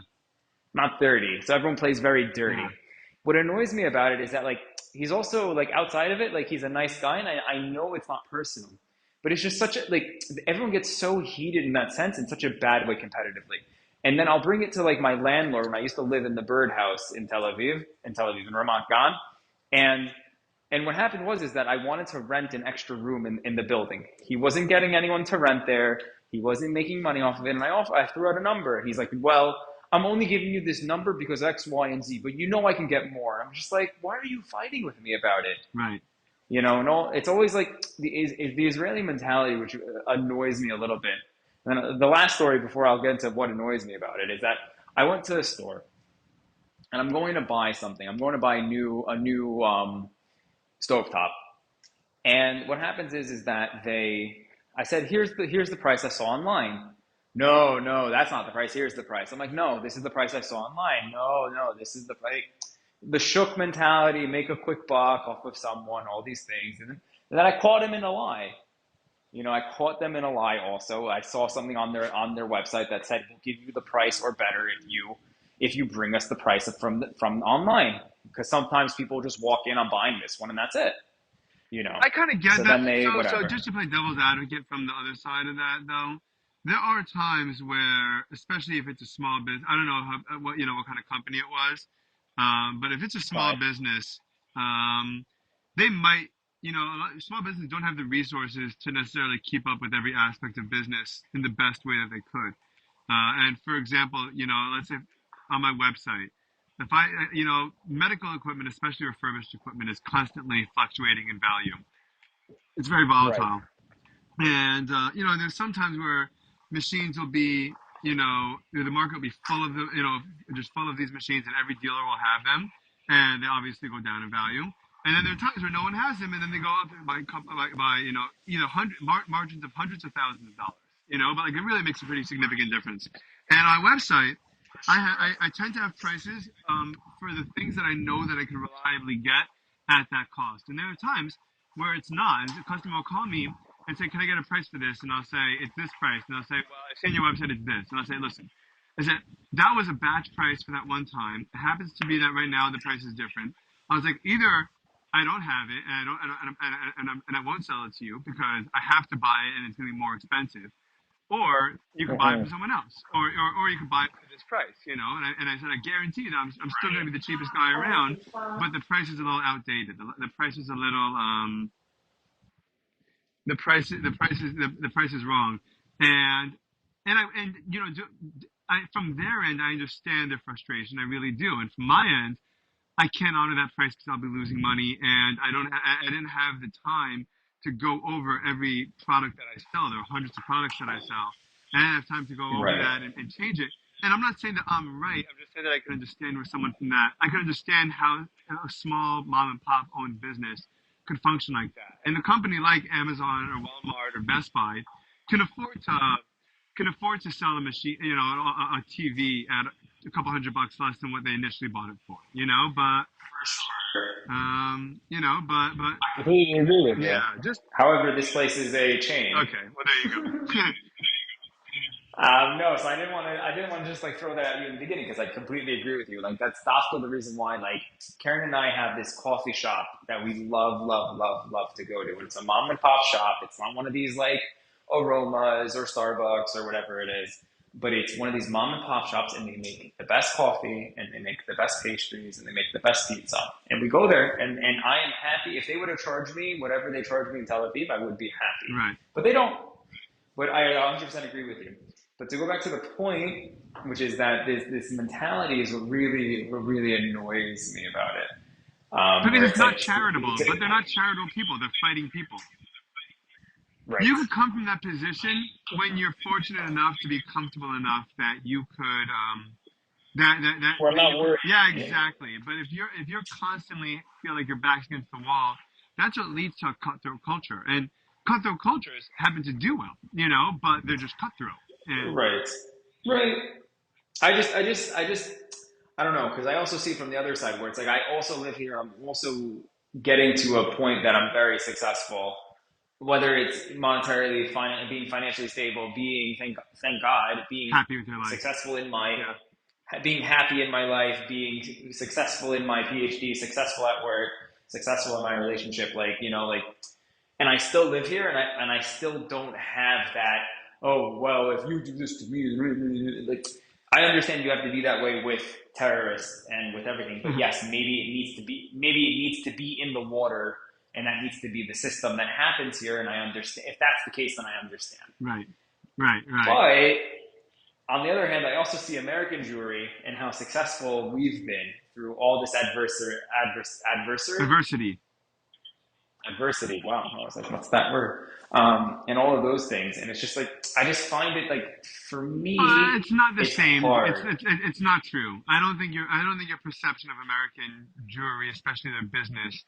not dirty. So everyone plays very dirty. yeah. What annoys me about it is that like he's also like outside of it, like he's a nice guy, and I know it's not personal, but it's just such a like everyone gets so heated in that sense in such a bad way competitively. And then I'll bring it to like my landlord when I used to live in the birdhouse in Tel Aviv, in Ramat Gan, and what happened was is that I wanted to rent an extra room in the building. He wasn't getting anyone to rent there. He wasn't making money off of it. And I threw out a number. He's like, well, I'm only giving you this number because X, Y, and Z, but I can get more. I'm just like, why are you fighting with me about it? Right. No, it's always like the Israeli mentality, which annoys me a little bit. And the last story before I'll get into what annoys me about it is that I went to the store and I'm going to buy something. I'm going to buy a new stovetop. And what happens is that I said, here's the price I saw online. No, that's not the price. Here's the price. I'm like, no, this is the price I saw online. No, this is the price. The shook mentality, make a quick buck off of someone, all these things. And then I caught him in a lie. I caught them in a lie also. I saw something on their website that said we'll give you the price or better if you bring us the price from online. Because sometimes people just walk in, I'm buying this one and that's it. You know. I kind of get So that. then they So whatever. just to play devil's advocate from the other side of that, though, there are times where, especially if it's a small business, I don't know what kind of company it was, but if it's a small Right. business, they might, small businesses don't have the resources to necessarily keep up with every aspect of business in the best way that they could. And for example, let's say on my website, if medical equipment, especially refurbished equipment, is constantly fluctuating in value. It's very Right. volatile. And, there's sometimes where machines will be, the market will be full of just full of these machines and every dealer will have them. And they obviously go down in value. And then there are times where no one has them and then they go up by either margins of hundreds of thousands of dollars, but like it really makes a pretty significant difference. And on our website, I tend to have prices for the things that I know that I can reliably get at that cost. And there are times where it's not. And the customer will call me and say, "Can I get a price for this?" And I'll say, "It's this price." And I'll say, "Well, I see on your website it's this." And I'll say, "Listen, I said that was a batch price for that one time. It happens to be that right now the price is different." I was like, either I don't have it and I won't sell it to you because I have to buy it and it's going to be more expensive, or you could buy it from Mm-hmm. someone else, or you could buy it for this price, And I said, I guarantee that I'm still going to be the cheapest guy around, but the price is a little outdated. The price is a little the price is wrong, and from their end I understand their frustration. I really do, and from my end I can't honor that price because I'll be losing money, and I didn't have the time to go over every product that I sell. There are hundreds of products that I sell, and I didn't have time to go over Right. that and change it. And I'm not saying that I'm right. I'm just saying that I can understand where someone from that. I can understand how a small mom and pop owned business could function like that. And a company like Amazon or Walmart or Best Buy can afford to sell a machine, a TV at a couple $100 less than what they initially bought it for, but but I completely agree with you. yeah, just However, this place is a chain. okay. Well, there you go. No, so I didn't want to just like throw that at you in the beginning because I completely agree with you. Like that's also the reason why like Karen and I have this coffee shop that we love, love, love, love to go to. And it's a mom and pop shop. It's not one of these like aromas or Starbucks or whatever it is, but it's one of these mom and pop shops and they make the best coffee and they make the best pastries and they make the best pizza. And we go there and I am happy. If they would have charged me whatever they charged me in Tel Aviv, I would be happy. Right. But they don't. But I 100% agree with you. But to go back to the point, which is that this mentality is what really annoys me about it. Because Where it's it's not like, charitable, but they're not charitable people. They're fighting people. right, You could come from that position when you're fortunate enough to be comfortable enough that you could We're that not you could, worried. yeah, exactly. But if you're constantly feel like your back's against the wall, that's what leads to a cutthroat culture. And cutthroat cultures happen to do well, but they're just cutthroat. And right, right. I don't know because I also see from the other side where it's like I also live here. I'm also getting to a point that I'm very successful, whether it's monetarily, being financially stable, being thank God, being happy with your life. successful in my Yeah. being happy in my life, being successful in my PhD, successful at work, successful in my relationship, like, and I still live here, and I still don't have that. Oh well, if you do this to me, like, I understand you have to be that way with terrorists and with everything, but yes, maybe it needs to be in the water, and that needs to be the system that happens here. And I understand if that's the case, then I understand. Right. Right. Right. But on the other hand, I also see American Jewry and how successful we've been through all this Diversity. adversity. Wow, I was like, what's that word? And all of those things. And it's just like, I just find it like, for me, It's not the it's same. hard. It's not true. I don't think your perception of American jewelry, especially their business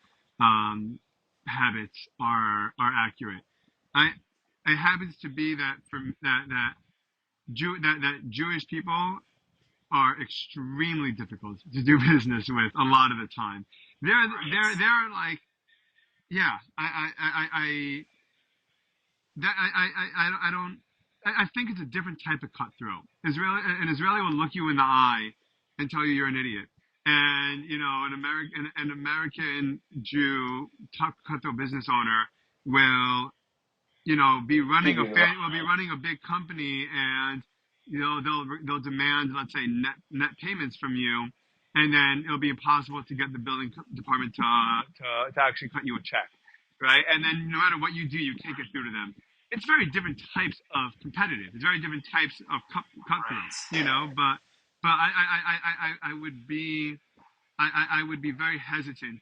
habits, are accurate. I It happens to be that from that Jewish people are extremely difficult to do business with a lot of the time. They're like, yeah, I that I don't. I think it's a different type of cutthroat. An Israeli will look you in the eye and tell you you're an idiot, and an American Jew, cutthroat business owner will Give you the will be running a big company, and they'll demand, let's say, net payments from you, and then it'll be impossible to get the billing department to actually cut you a check, right? And then no matter what you do, you can't get through to them. It's very different types of competitive. It's very different types of cutthroat, but I would be I would be very hesitant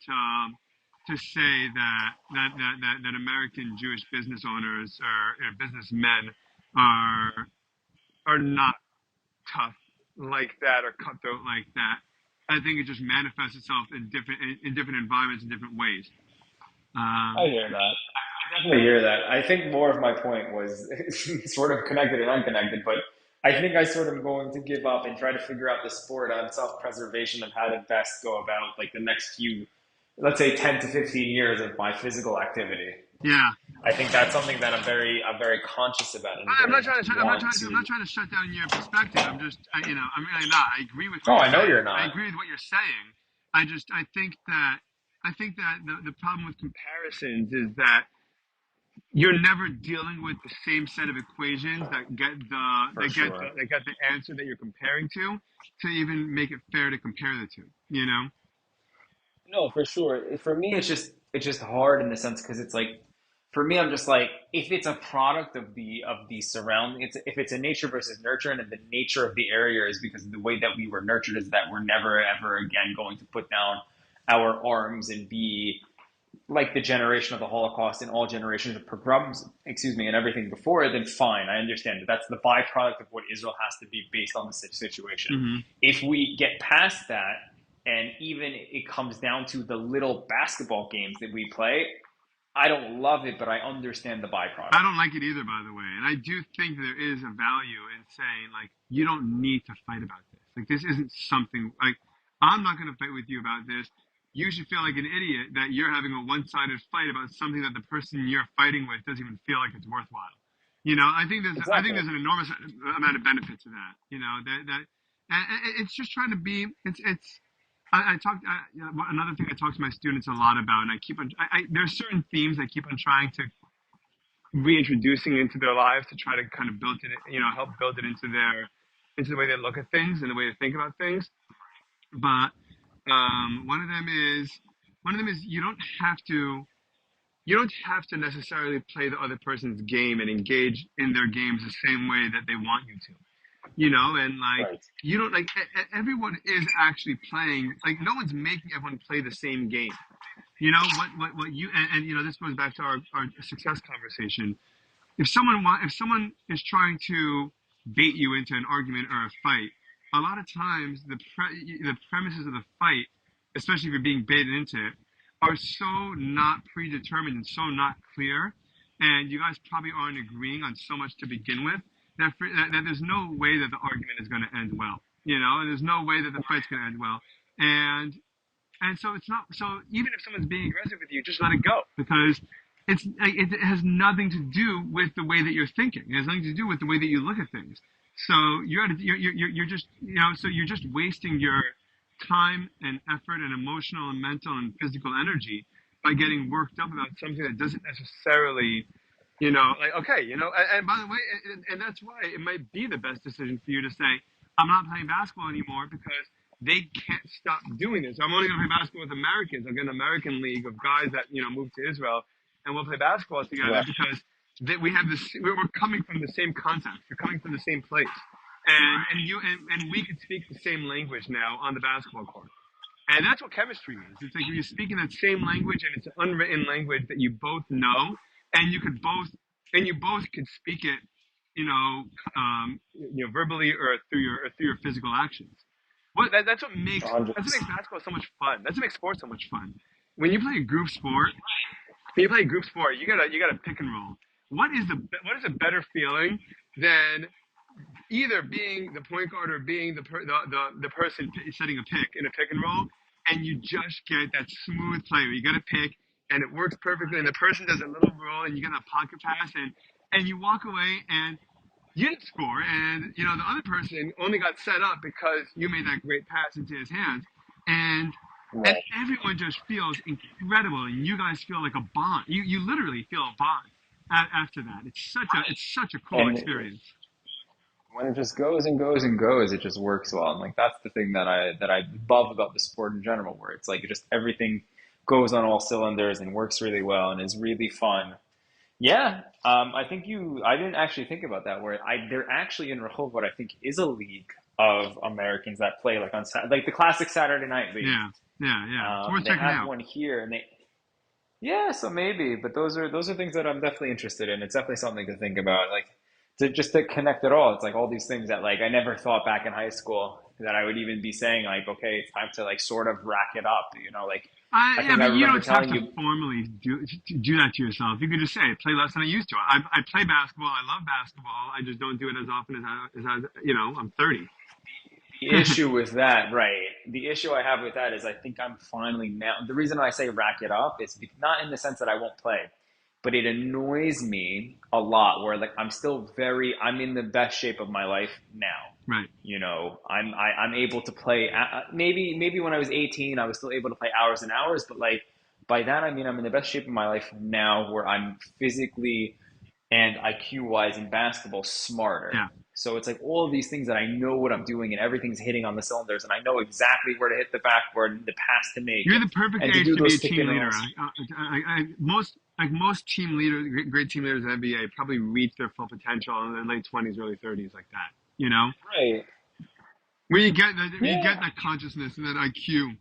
to say that American Jewish business owners or businessmen are not tough like that or cutthroat like that. I think it just manifests itself in different environments in different ways. I hear that. I definitely hear that. I think more of my point was sort of connected and unconnected, but I think I sort of going to give up and try to figure out the sport on self-preservation of how to best go about like the next few, let's say 10 to 15 years of my physical activity. Yeah, I think that's something that I'm very conscious about and I'm very not much trying to want I'm to. not trying to shut down your perspective. I'm really not. I agree with what Oh, you're I know saying. you're I not. agree with what you're saying. I think that the problem with comparisons is that you're never dealing with the same set of equations For sure. that get the answer that you're comparing to even make it fair to compare the two. No, for sure. For me, It's just hard in the sense because it's like for me I'm just like if it's a product of the surrounding it's if it's a nature versus nurture and the nature of the area is because the way that we were nurtured is that we're never ever again going to put down our arms and be like the generation of the Holocaust and all generations of pogroms, excuse me, and everything before it, then fine, I understand that that's the byproduct of what Israel has to be based on the situation. Hmm. If we get past that, and even it comes down to the little basketball games that we play, I don't love it, but I understand the I byproduct. don't like it either, by the way. And I do think there is a value in saying, like, you don't need to fight about this. Like, this isn't something, like, I'm not going to fight with you about this. You should feel like an idiot that you're having a one-sided fight about something that the person you're fighting with doesn't even feel like it's worthwhile. I think exactly. there's an enormous amount of benefit to that. And it's just trying to be, I talked, another thing I talk to my students a lot about, and I keep on, there's certain themes I keep on trying to reintroducing into their lives to try to kind of build it, help build it into the way they look at things and the way they think about things. But one of them is you don't have to necessarily play the other person's game and engage in their games the same way that they want you to. And like Right. you don't like everyone is actually playing, like no one's making everyone play the same game. What you and this goes back to our success conversation. If someone is trying to bait you into an argument or a fight, a lot of times the premises of the fight, especially if you're being baited into it, are so not predetermined and so not clear, and you guys probably aren't agreeing on so much to begin with that there's no way that the argument is going to end well. There's no way that the fight's going to end well, and so it's not so even if someone's being aggressive with you, just let it go because it has nothing to do with the way that you're thinking. It has nothing to do with the way that you look at things. So you're just so you're just wasting your time and effort and emotional and mental and physical energy by getting worked up about something that doesn't necessarily like okay and by the way and that's why it might be the best decision for you to say I'm not playing basketball anymore because they can't stop doing this. I'm only going to play basketball with Americans. I'll get an American league of guys that move to Israel, and we'll play basketball together Right. because we have this. We're coming from the same context. We're coming from the same place, and we can speak the same language now on the basketball court. And that's what chemistry is. It's like you're speaking that same language, and it's an unwritten language that you both know, and you both could speak it, verbally or through your physical actions. That's what makes 100%. basketball so much fun. That's what makes sports so much fun. When you play a group sport, you gotta pick and roll. What is a better feeling than either being the point guard or being the person setting a pick in a pick and roll, and you just get that smooth play where you got to pick and it works perfectly, and the person does a little roll and you get a pocket pass, and you walk away and you didn't score, and the other person only got set up because you made that great pass into his hands, and and Right. everyone just feels incredible, and you guys feel like a bond. You literally feel a bond after that. It's such a cool And experience. when it just goes and goes and goes, it just works well. And like that's the thing that I love about the sport in general, where it's like it just everything goes on all cylinders and works really well and is really fun. Yeah, I think I didn't actually think about that. Where they're actually in Rehovot, I think, is a league of Americans that play like like the classic Saturday night league. Yeah, yeah. It's worth They checking have out. one here, and yeah, so maybe, but those are things that I'm definitely interested in. It's definitely something to think about, like to connect it all. It's like all these things that like I never thought back in high school that I would even be saying like, okay, it's time to like sort of rack it up. Like I I think I mean, you remember don't have telling to you, formally do that to yourself. You could just say, play less than I used to. I play basketball. I love basketball. I just don't do it as often I'm 30. the issue with that, right? The issue I have with that is I think I'm finally now. The reason I say rack it up is not in the sense that I won't play, but it annoys me a lot where like I'm in the best shape of my life now. Right. I'm able to play. Maybe when I was 18, I was still able to play hours and hours, but like by that I mean I'm in the best shape of my life now, where I'm physically and IQ wise in basketball smarter. Yeah. So it's like all of these things that I know what I'm doing and everything's hitting on the cylinders and I know exactly where to hit the backboard and the pass to make You're the perfect and to age do to be a those pick team and leader. rolls. Most team leaders, great team leaders in the NBA, probably reach their full potential in their late 20s, early 30s, like that. Right. Where you get Yeah. that consciousness and that IQ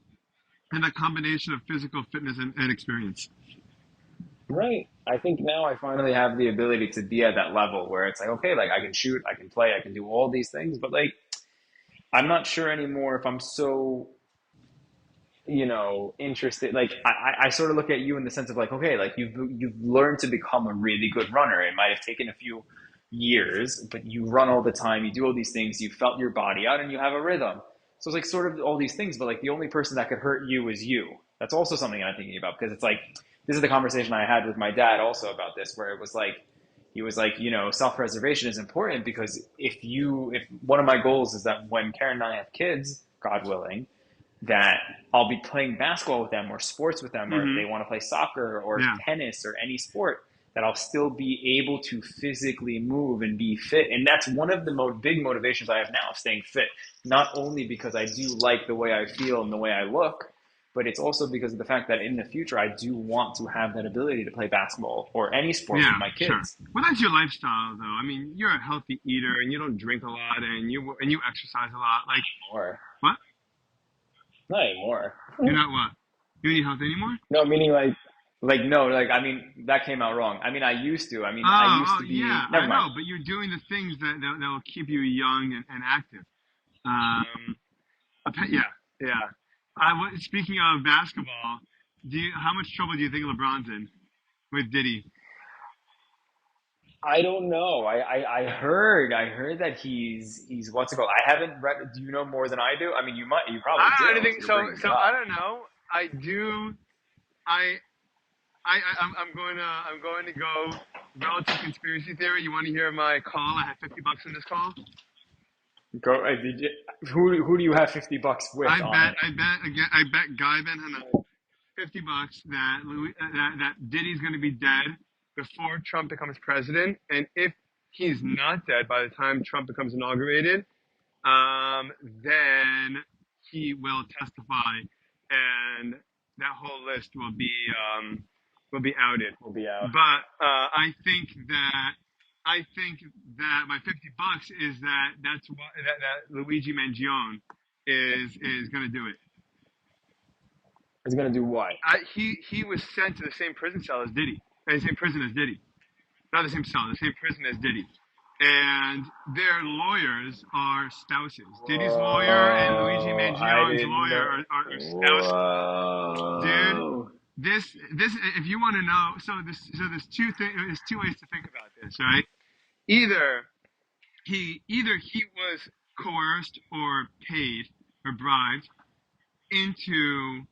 and that combination of physical fitness and experience. Right. I think now I finally have the ability to be at that level where it's like, okay, like I can shoot, I can play, I can do all these things, but like I'm not sure anymore if I'm so interested. Like I sort of look at you in the sense of like, okay, like you've learned to become a really good runner. It might have taken a few years, but you run all the time, you do all these things, you felt your body out and you have a rhythm. So it's like sort of all these things, but like the only person that could hurt you is you. That's also something I'm thinking about because it's like this is the conversation I had with my dad also about this, where it was like he was like, self-preservation is important because if one of my goals is that when Karen and I have kids, God willing, that I'll be playing basketball with them or sports with them, or if Hmm. they want to play soccer or Yeah. tennis or any sport, that I'll still be able to physically move and be fit. And that's one of the big motivations I have now of staying fit. Not only because I do like the way I feel and the way I look, but it's also because of the fact that in the future I do want to have that ability to play basketball or any sport with Yeah, my sure. kids. Well, that's your lifestyle, though. I mean, you're a healthy eater, and you don't drink a lot, and you exercise a lot. Like More. what? Not anymore. You're not what? You don't eat healthy anymore? No, meaning like Like no, like I mean that came out wrong. I mean I used to. I mean I Oh, used oh, to yeah, be. Never I mind. know, but you're doing the things that will keep you young and active. Um, yeah, yeah. Speaking of basketball, how much trouble do you think LeBron's in with Diddy? I don't know. I heard that he's what's it called? I haven't read. Do you know more than I do? I mean, you I probably do don't know if anything. you're So, bringing so it I up. don't know. I do. I, I'm going to go relative conspiracy theory. You want to hear my call? I had $50 in this call. Go. Did you, who do you have $50 with on it? I bet Guy Ben Hanna $50 that Diddy's going to be dead before Trump becomes president, and if he's not dead by the time Trump becomes inaugurated, then he will testify, and that whole list will be outed. We'll be out. But I think that my $50 is that's why that Luigi Mangione is going to do it. It's gonna do what? He was sent to the same prison cell as Diddy, the same prison as Diddy, not the same cell, the same prison as Diddy, and their lawyers are spouses. Diddy's lawyer and Luigi Whoa! I Mangione's didn't lawyer know. are spouses. Dude, Whoa! this if you want to know, there's two ways to think about this, right? Either he was coerced or paid or bribed into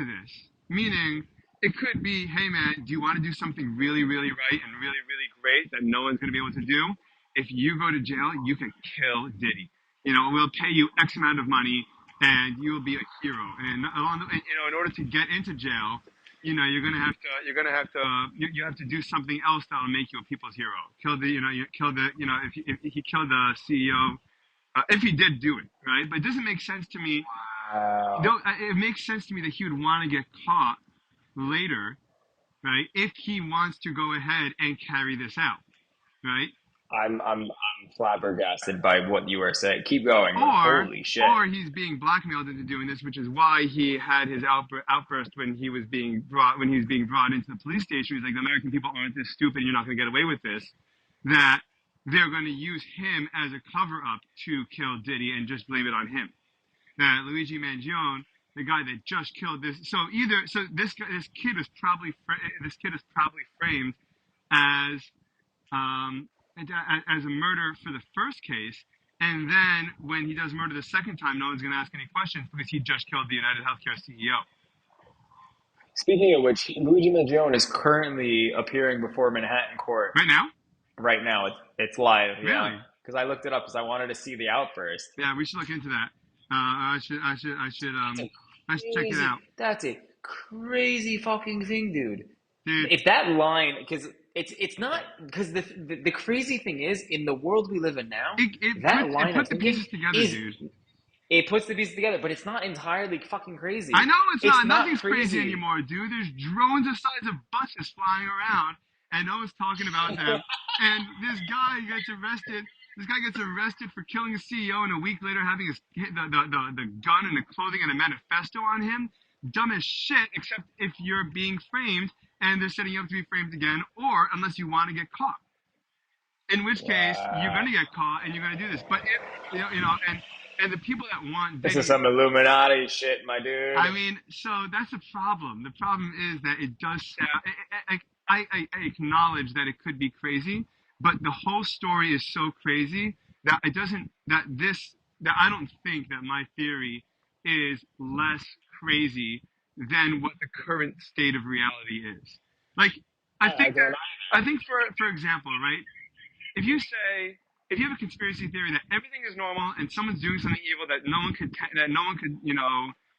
this. Meaning, it could be, hey man, do you want to do something really, really right and really, really great that no one's going to be able to do. If you go to jail, you can kill Diddy. We'll pay you X amount of money, and you'll be a hero. And in order to get into jail, you have to do something else that'll make you a people's hero. If he killed the CEO, if he did do it, right? But it doesn't make sense to me. Wow. It makes sense to me that he would want to get caught later, right? If he wants to go ahead and carry this out, right? I'm flabbergasted by what you are saying. Keep going, but Or holy shit. or he's being blackmailed into doing this, which is why he had his outburst when he was being brought into the police station. He's like, the American people aren't this stupid. You're not going to get away with this. That they're going to use him as a cover up to kill Diddy and just blame it on him. That Luigi Mangione, the guy that just killed this, this kid is probably framed as as a murder for the first case, and then when he does murder the second time, no one's going to ask any questions because he just killed the United Healthcare CEO. Speaking of which, Luigi Mangione is currently appearing before Manhattan court Right now? right now. It's live, yeah. Really? Because I looked it up because I wanted to see the outburst. Yeah, we should look into that. I should check it Crazy. out. That's a crazy fucking thing, dude. Dude, If that line, because it's not, because the crazy thing is, in the world we live in now, that line it of put the thinking pieces together, is, dude. it puts the pieces together, but it's not entirely fucking crazy. I know it's It's not. not Nothing's crazy crazy. anymore, dude. There's drones the size of buses flying around, and no one's talking about them. And this guy gets arrested. This guy gets arrested for killing a CEO, and a week later having the gun and the clothing and a manifesto on him. Dumb as shit. Except if you're being framed, and they're setting you up to be framed again, or unless you want to get caught. In which case, you're Wow. gonna get caught, and you're gonna do this. But if and the people that want This is Diddy. some Illuminati shit, my dude. I mean, so that's a problem. The problem is that it does sound. I acknowledge that it could be crazy, but the whole story is so crazy that it doesn't. That I don't think that my theory is less crazy than what the current state of reality is. Like, I I think don't that either. I think for example, right? If you have a conspiracy theory that everything is normal and someone's doing something evil that no one could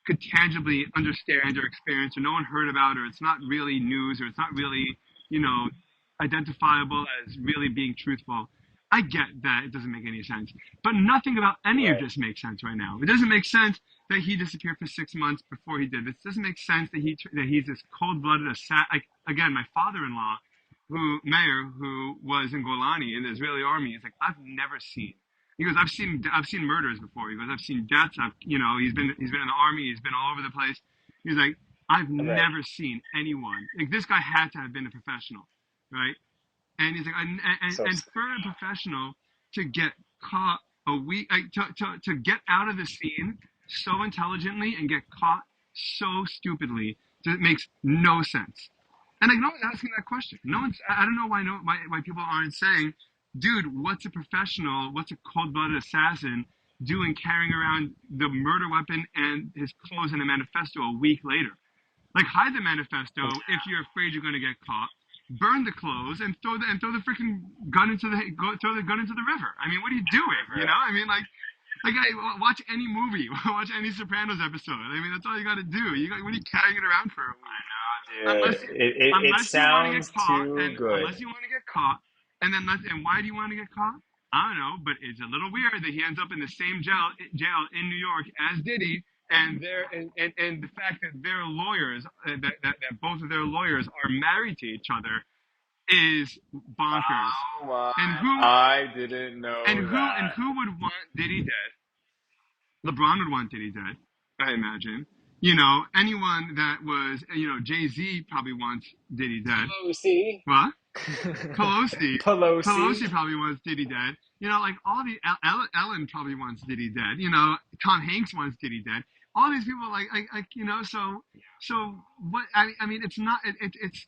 could tangibly understand or experience, or no one heard about, or it's not really news, or it's not really you know identifiable as really being truthful, I get that it doesn't make any sense. But nothing about any of Right. this makes sense right now. It doesn't make sense that he disappeared for 6 months before he did this. It doesn't make sense that he's this cold-blooded assassin. Like, again, my father-in-law, who was in Golani in the Israeli army, is like, I've never seen. He goes, I've seen murders before. He goes, I've seen deaths. He's been in the army. He's been all over the place. He's like, I've Right. never seen anyone like this guy had to have been a professional, right? And he's like, So and for a professional to get caught a week, like, to get out of the scene so intelligently and get caught so stupidly, it makes no sense. And like, no one's asking that question. No one's. I don't know why people aren't saying, dude, what's a professional, what's a cold-blooded assassin doing carrying around the murder weapon and his clothes and a manifesto a week later? Like, hide the manifesto if you're afraid you're going to get caught. Burn the clothes and throw the freaking gun throw the gun into the river. I mean, what are you doing? You know? I mean, watch any movie, watch any Sopranos episode. I mean, that's all you got to do. What are you carrying it around for a week? Dude, it Unless you want to get sounds caught, too and good. unless you want to get caught, and why do you want to get caught? I don't know, but it's a little weird that he ends up in the same jail in New York as Diddy, and the fact that their lawyers, that both of their lawyers are married to each other, is bonkers. Oh my! And I didn't know that. who would want Diddy dead? LeBron would want Diddy dead, I imagine. Anyone that was, Jay-Z probably wants Diddy dead. Pelosi. What? Pelosi. Pelosi probably wants Diddy dead. Like all the Ellen probably wants Diddy dead. Tom Hanks wants Diddy dead. All these people, so what? I mean, it's not. It's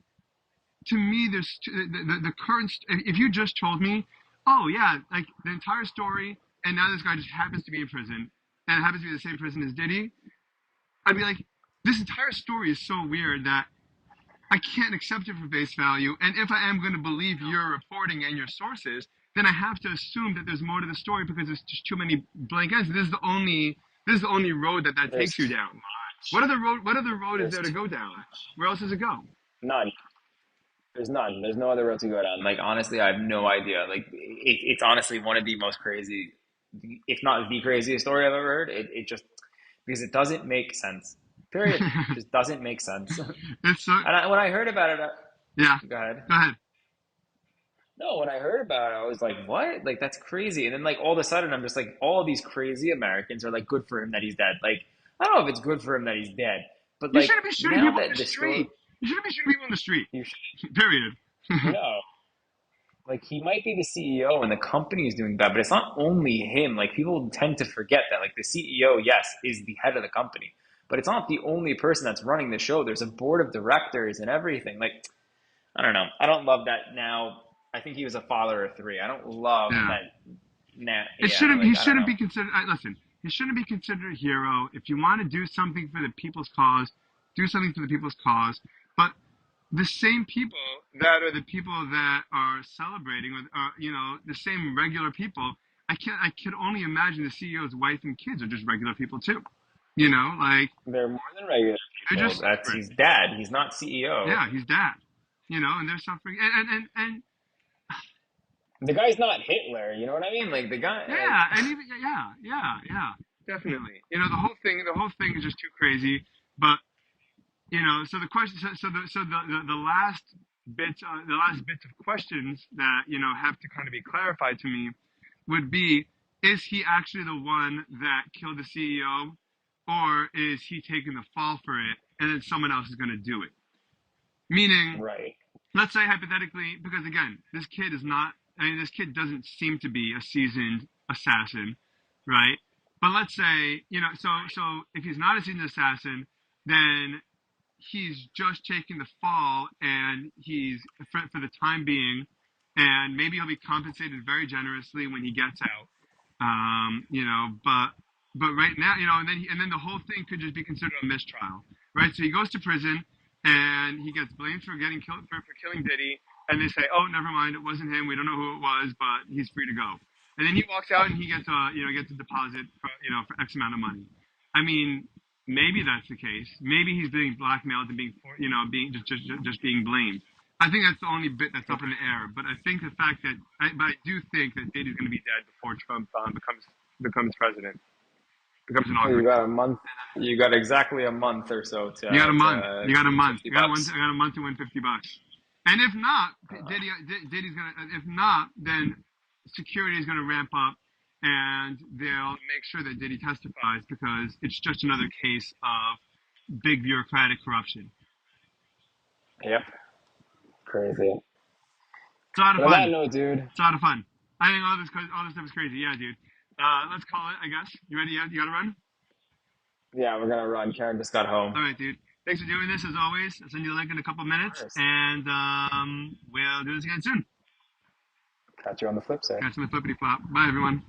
to me. There's the current. If you just told me, oh yeah, like the entire story, and now this guy just happens to be in prison, and it happens to be the same prison as Diddy, I'd be like, this entire story is so weird that I can't accept it for face value. And if I am going to believe your reporting and your sources, then I have to assume that there's more to the story because there's just too many blank ends. This is the only road that There's takes you too down. much. What other road is There's there to too go down? much. Where else does it go? None. There's none. There's no other road to go down. Like honestly, I have no idea. Like it's honestly one of the most crazy, if not the craziest story I've ever heard. It just because it doesn't make sense. Period. Just doesn't make sense. It's so And when I heard about it, yeah. go ahead. Go ahead. No, when I heard about it, I was like, "What? Like that's crazy!" And then like all of a sudden, I'm just like, all these crazy Americans are like, "Good for him that he's dead." Like I don't know if it's good for him that he's dead, but You like shouldn't be shooting now people in that the the story, street. You shouldn't be shooting people in the street. You should Period. no. like he might be the CEO and the company is doing bad, but it's not only him. Like people tend to forget that like the CEO, yes, is the head of the company, but it's not the only person that's running the show. There's a board of directors and everything. Like I don't know. I don't love that now. I think he was a father of three. I don't love Yeah. that now. It Yeah, shouldn't. He like I don't shouldn't know. be considered. Listen, he shouldn't be considered a hero. If you want to do something for the people's cause, do something for the people's cause. But the same people that are the people that are celebrating, with, the same regular people. I can't. I could only imagine the CEO's wife and kids are just regular people too. Like They're more than regular they're people. just Well, that's suffering. his dad. He's not CEO. Yeah, he's dad. And they're suffering. And The guy's not Hitler, you know what I I mean, mean? like the guy, like yeah, and even yeah, definitely. The whole thing is just too crazy. But so the question, so the last bits of questions that have to kind of be clarified to me would be: is he actually the one that killed the CEO, or is he taking the fall for it, and then someone else is going to do it? Meaning, Right. let's say hypothetically, because again, this kid is not. I mean, this kid doesn't seem to be a seasoned assassin, right? But let's say, so if he's not a seasoned assassin, then he's just taking the fall, and he's for the time being, and maybe he'll be compensated very generously when he gets out. But right now, and then the whole thing could just be considered a mistrial, right? So he goes to prison, and he gets blamed for getting killed for killing Diddy, and they say, oh, never mind, it wasn't him. We don't know who it was, but he's free to go. And then he walks out, and he gets a deposit for X amount of money. I mean, maybe that's the case. Maybe he's being blackmailed and being just being blamed. I think that's the only bit that's up in the air. But I think the fact that, but I do think that Diddy's going to be dead before Trump becomes president, becomes you inaugurated. got a month. You got exactly a month or so You got a month. to You got a win month. 50 I bucks. got a month to win $50. And if not, Uh, Diddy's gonna. If not, then security is gonna ramp up, and they'll make sure that Diddy testifies because it's just another case of big bureaucratic corruption. Yep. Crazy. It's a lot of But on that fun. note, dude, It's a lot of fun. I think all this stuff is crazy. Yeah, dude. Let's call it, I guess. You ready? You gotta run? yeah, we're gonna run. Karen just got home. All right, dude. Thanks for doing this as always. I'll send you the link in a couple Of minutes, course. and we'll do this again soon. Catch you on the flip side. Catch you in the flippity flop. Bye, everyone.